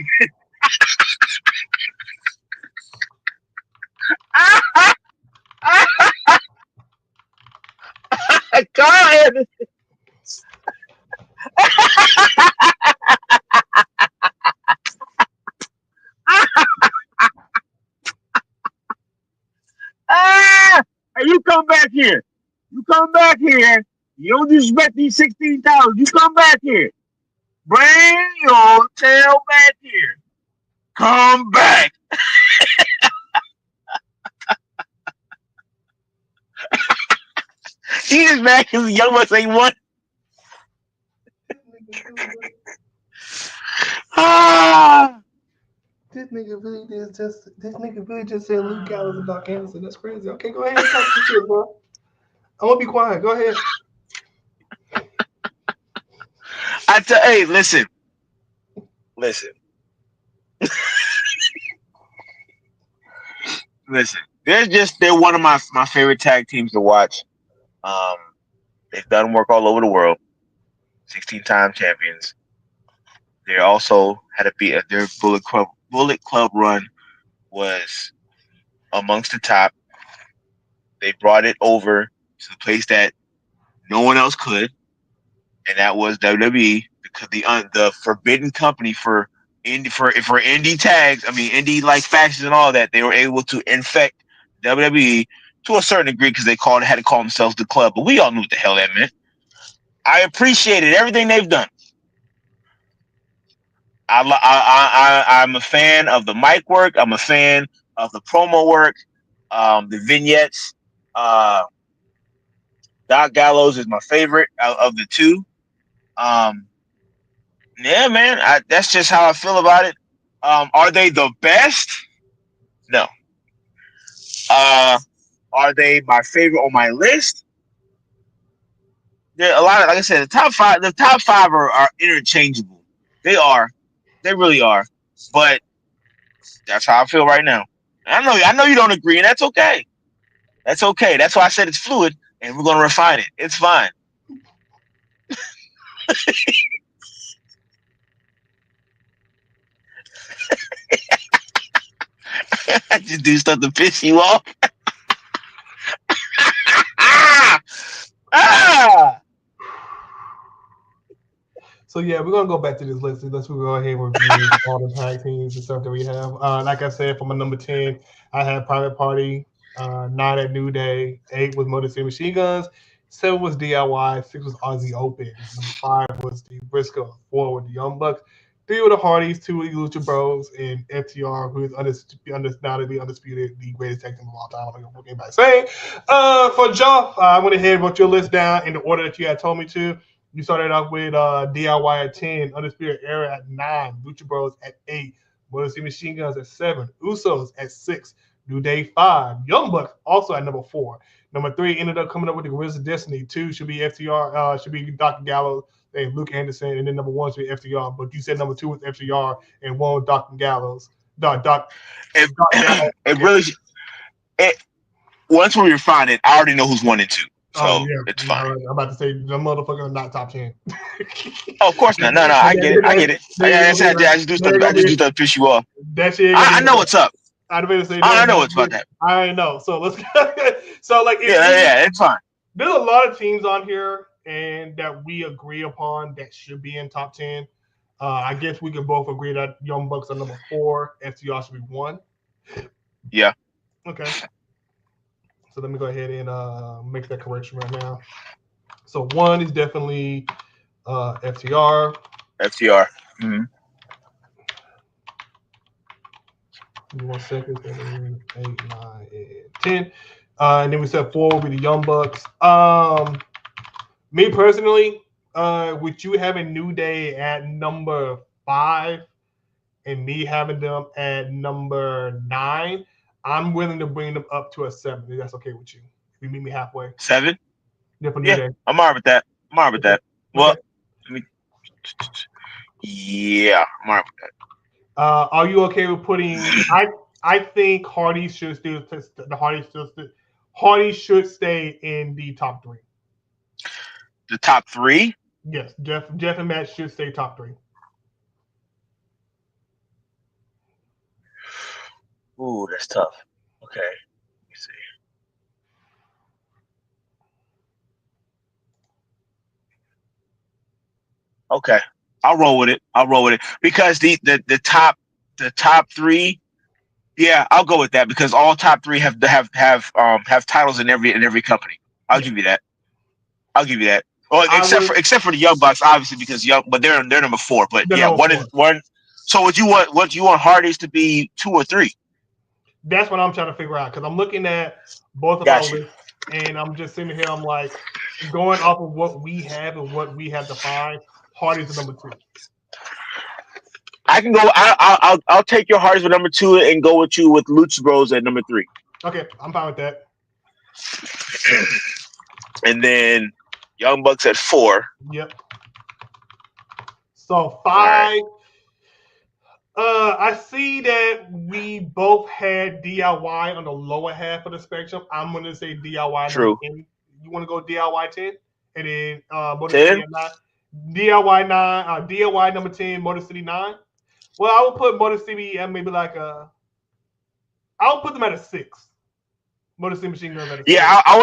God. Hey, you come back here. You come back here. You don't disrespect these 16,000. You come back here. Bring your tail back here. Come back. He is back because the young ones ain't one. This nigga really just said Luke Gallows and Doc Anderson. That's crazy. Okay, go ahead and talk some shit, bro. I'm gonna be quiet. Go ahead. Hey, listen. Listen. They're one of my favorite tag teams to watch. They've done work all over the world. 16-time champions. They also had their Bullet Club run was amongst the top. They brought it over to the place that no one else could, and that was WWE, because the forbidden company for indie tags. I mean, indie like factions and all that. They were able to infect WWE to a certain degree because had to call themselves the club. But we all knew what the hell that meant. I appreciated everything they've done. I'm a fan of the mic work. I'm a fan of the promo work, the vignettes. Doc Gallows is my favorite of the two. Yeah, man, that's just how I feel about it. Are they the best? No. Are they my favorite on my list? There are a lot of, like I said, the top five are interchangeable. They are. They really are. But that's how I feel right now. I know you don't agree, and that's okay. That's okay. That's why I said it's fluid, and we're gonna refine it. It's fine. I just do stuff to piss you off. ah! Ah! So yeah, we're gonna go back to this list. Let's go ahead and review all the tag teams and stuff that we have. Like I said, for my number 10, I had Private Party. 9 at New Day. 8 was Motor City Machine Guns. 7 was DIY. 6 was Aussie Open. Number 5 was the Briscoe. 4 with the Young Bucks. 3 were the Hardys. 2 were the Lucha Bros. And FTR, who is undoubtedly undisputed, the greatest tag team of all time. I don't know what anybody saying. For Joff, I went ahead and wrote your list down in the order that you had told me to. You started off with DIY at 10, Undisputed Era at 9, Lucha Bros at 8, Motor City Machine Guns at 7, Usos at 6, New Day 5, Young Bucks also at number 4. Number 3 ended up coming up with the Guerrillas of Destiny. 2 should be FTR, should be Dr. Gallows and Luke Anderson, and then number 1 should be FTR. But you said number 2 was FTR and 1 was Dr. Gallows. It really. Once we refine it, I already know who's 1 and 2. So it's fine. I'm about to say the motherfucker not top 10. Oh, of course not. No, I get it. I just do stuff. I just do stuff to piss you off. That shit. I know what's up. I know what's about that. I know. So let's. So like. It's fine. There's a lot of teams on here, and that we agree upon that should be in top 10. I guess we can both agree that Young Bucks are number 4. FTR should be 1. Yeah. Okay. So let me go ahead and make that correction right now. So 1 is definitely FTR. FTR. Mm-hmm. 1 second, 7, 8, 9, and 10. And then we said 4 will be the Young Bucks. Me personally, with you having New Day at number 5 and me having them at number 9, I'm willing to bring them up to a 7. If that's okay with you. If you meet me halfway. 7? Yeah, for New Day. I'm all right with that. Well, okay. I'm all right with that. Are you okay with putting? I think Hardy should stay. Hardy should stay in the top 3. The top 3? Yes, Jeff and Matt should stay top 3. Ooh, that's tough. Okay, let me see. Okay, I'll roll with it. Because the top 3. Yeah, I'll go with that because all top 3 have titles in every company. I'll give you that. Well, except for the Young Bucks, obviously, because but they're number 4. But yeah, one. So what you want Hardys to be 2 or 3? That's what I'm trying to figure out because I'm looking at both of our lists and I'm just sitting here. I'm like going off of what we have and what we have defined. Hardys are number 2. I can go. I'll take your Hardys with number 2 and go with you with Lucha Bros at number 3. Okay, I'm fine with that. And then Young Bucks at 4. Yep. So 5. I see that we both had DIY on the lower half of the spectrum. I'm going to say DIY. True. 10. You want to go DIY 10? And then Motor 10? City 9. DIY 9. DIY number 10, Motor City 9. Well, I would put Motor City at maybe like a. I would put them at a 6. Motor City Machine Guns at a 6. Yeah, I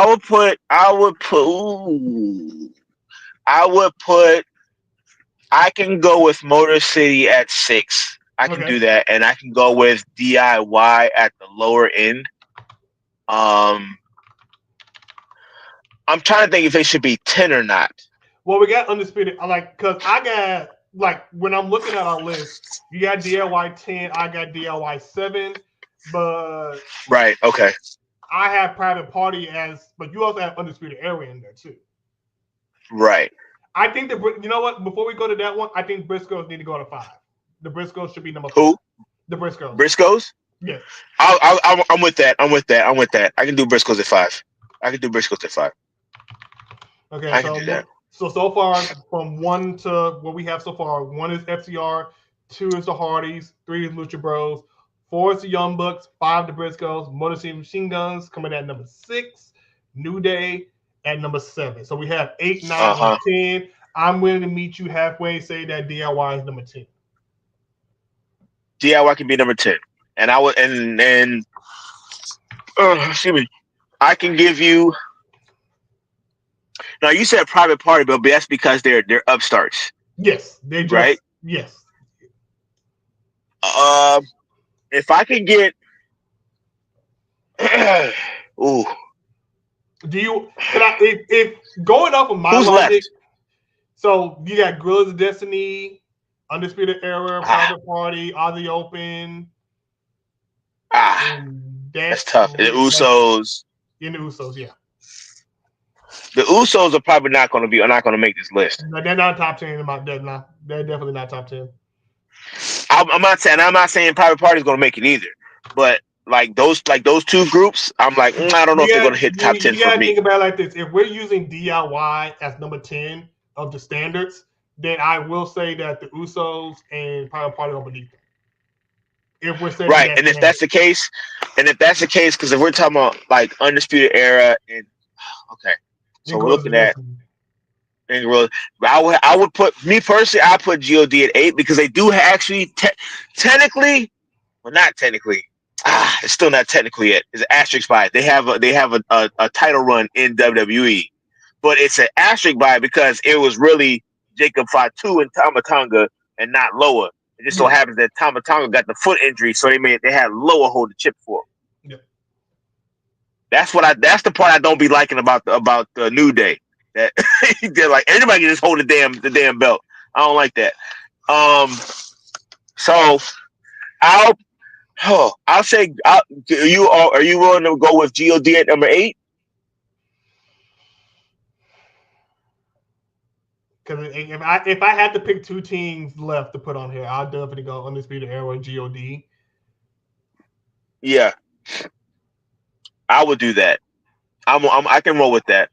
would put. I can go with Motor City at 6. I can do that, and I can go with DIY at the lower end. I'm trying to think if they should be 10 or not. Well, we got Undisputed. Because I got when I'm looking at our list, you got DIY 10, I got DIY 7, but right, okay. I have Private Party but you also have Undisputed Era in there too. Right. I think you know what? Before we go to that one, I think Briscoes need to go to 5. The Briscoes should be number 5. Who? The Briscoes. Briscoes? Yeah. I'm with that. I can do Briscoes at 5. Okay. I can do that. So far, from 1 to what we have so far, 1 is FTR, 2 is the Hardys, 3 is Lucha Bros, 4 is the Young Bucks, 5 the Briscoes, Motor City Machine Guns coming at number 6, New Day at number 7. So we have 8, 9, and 10. I'm willing to meet you halfway. Say that DIY is number 10. DIY can be number 10, and I would excuse me. I can give you. Now you said Private Party, but that's because they're upstarts. Yes, they just right. Yes. If I can get, ooh. Do you? If going off of my Who's logic, left? So you got Gorillas of Destiny, Undisputed Era, Private Party, Aussie Open. That's tough. The Usos. In the Usos, yeah. The Usos are probably not going to make this list. No, they're not top 10. They're definitely not top 10. I'm not saying Private Party is going to make it either, but like those two groups, I'm like, I don't know if they're going to hit top 10 for me. You got to think about it like this: if we're using DIY as number 10 of the standards, then I will say that the Usos and Private Party are beneath them. If we're saying right, and if that's the case, because if we're talking about like Undisputed Era and okay, so we're looking at. I would put me personally. I put God at 8 because they do actually technically, well, not technically. It's still not technically yet. It's an asterisk by it. They have a title run in WWE, but it's an asterisk by it because it was really Jacob Fatu and Tama Tonga and not Loa. It just so happens that Tama Tonga got the foot injury, so they had Loa hold the chip for him. Yep. That's the part I don't be liking about the New Day. That they're like anybody can just hold the damn belt. I don't like that. So I'll say are you willing to go with God at number 8? Because if I had to pick 2 teams left to put on here, I'll definitely go Undisputed Era and God. Yeah, I would do that. I can roll with that.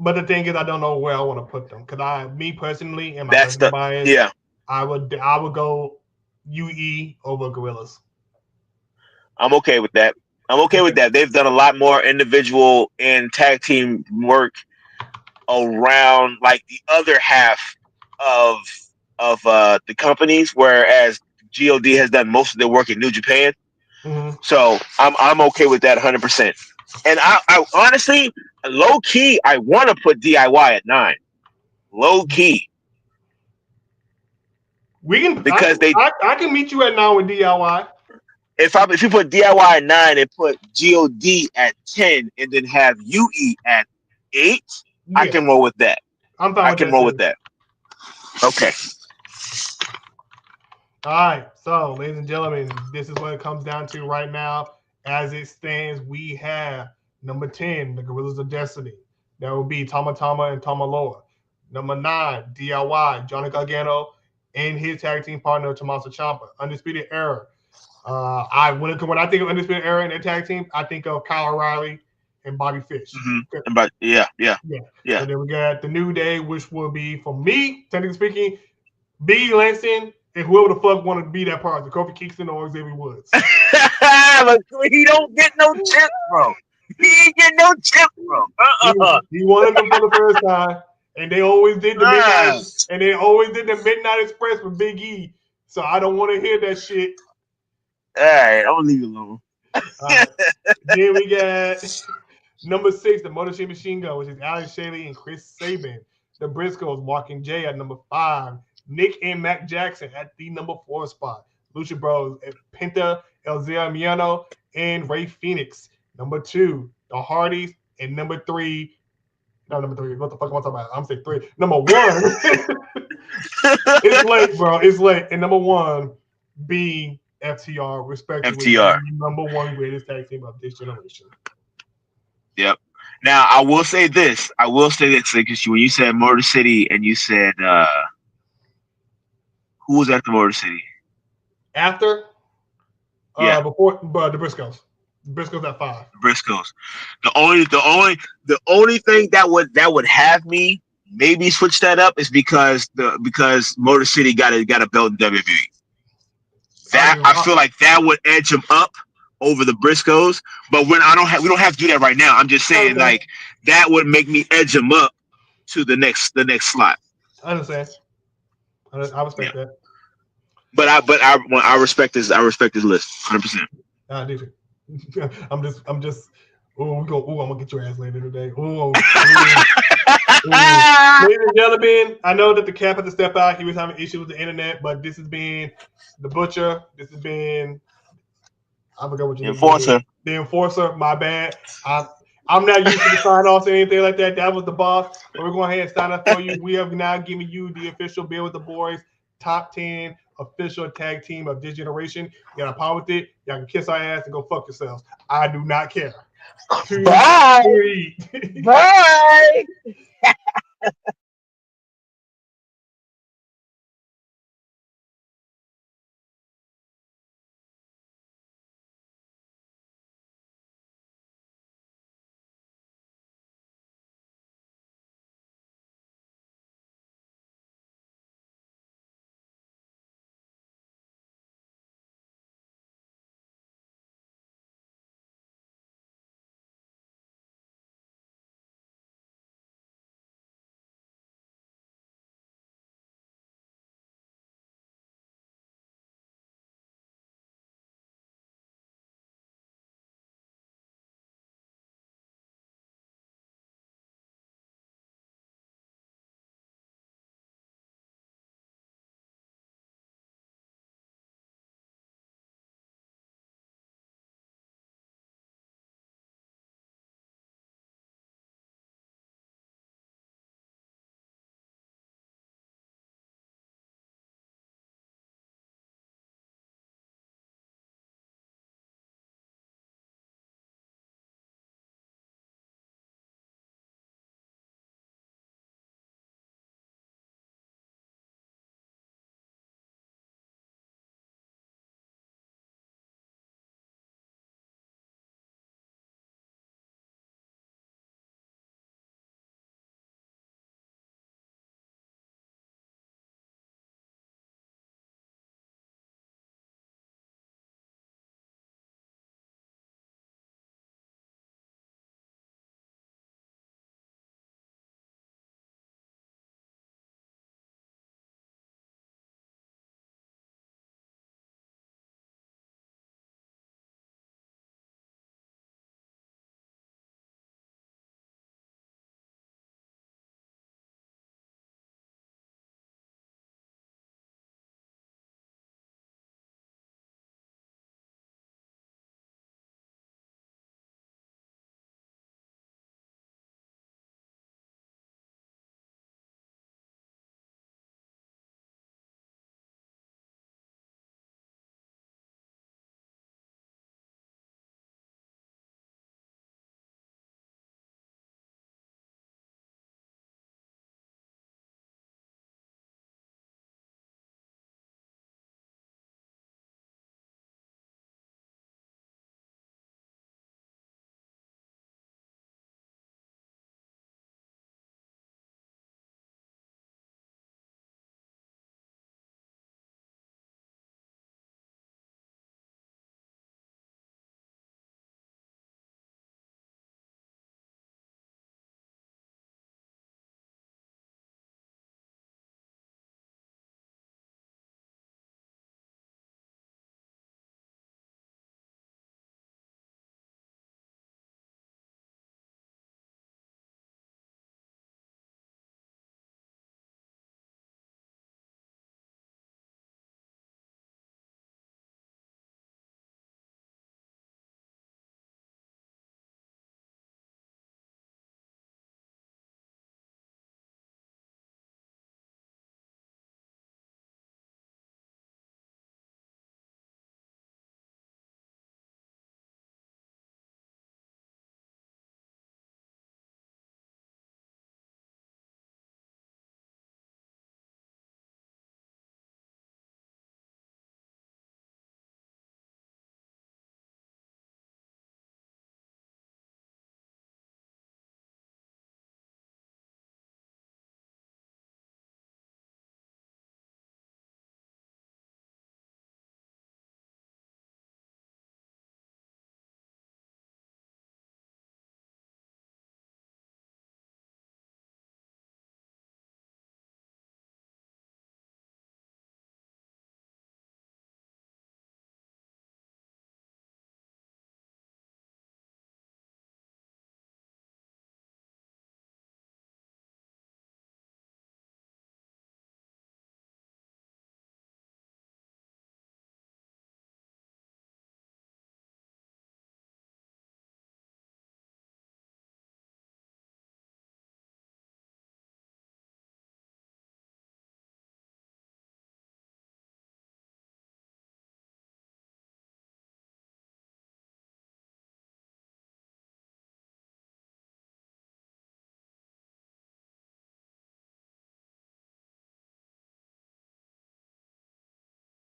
But the thing is, I don't know where I want to put them. Because me personally, and my personal bias, yeah, I would go UE over Gorillas. I'm okay with that. They've done a lot more individual and tag team work around like the other half of the companies, whereas God has done most of their work in New Japan. Mm-hmm. So I'm okay with that 100%. And I honestly, low key, I want to put DIY at 9. Low key. I can meet you at 9 with DIY. If you put DIY at 9 and put God at 10 and then have UE at 8, yeah. I can roll with that. I can roll with that. Okay. All right. So, ladies and gentlemen, this is what it comes down to right now. As it stands, we have number 10, the Gorillas of Destiny. That will be Tama and Tama Loa. Number 9, DIY, Johnny Gargano and his tag team partner, Tommaso Ciampa. Undisputed Era. When I think of Undisputed Era and their tag team, I think of Kyle O'Reilly and Bobby Fish. Mm-hmm. Yeah. And then we got the New Day, which will be, for me, technically speaking, Biggie Langston and whoever the fuck want to be that part, the Kofi Kingston or Xavier Woods. But he don't get no chip, bro. He ain't get no chip, bro. He wanted them for the first time, and they always did the Midnight Express with Big E. So I don't want to hear that shit. All right, I'm gonna leave it alone. Then we got number 6, the Motor City Machine Gun, which is Alex Shelley and Chris Sabin. The Briscoes, Walking Jay at number 5. Nick and Mac Jackson at the number 4 spot. Lucha Bros at Penta, El Zero and Ray Phoenix. Number 2, the Hardys, and number 3. No, number 3. What the fuck am I talking about? I'm saying 3. Number 1. It's late, bro. It's late. And number 1 being FTR, respectively. FTR. Number 1 greatest tag team of this generation. Yep. Now, I will say this because when you said Motor City and you said who was at the Motor City? After? Yeah. Before the Briscoes. Briscoes at 5. Briscoes. The only thing that would have me maybe switch that up is because Motor City got a belt in WWE. That I feel like that would edge them up over the Briscoes. But we don't have to do that right now. I'm just saying like that would make me edge them up to the next slot. I understand. I respect that. But I respect his list 100%. I do. I'm just. I'm gonna get your ass later today. Ladies and gentlemen, I know that the cap had to step out. He was having issues with the internet, but this has been the Butcher. This has been I forgot what you Enforcer. The Enforcer. My bad. I'm not used to the sign offs or anything like that. That was the boss. But we're going ahead and sign up for you. We have now given you the official Beer with the Boys top 10 official tag team of this generation. You got a problem with it? Y'all can kiss our ass and go fuck yourselves. I do not care. Bye. Bye.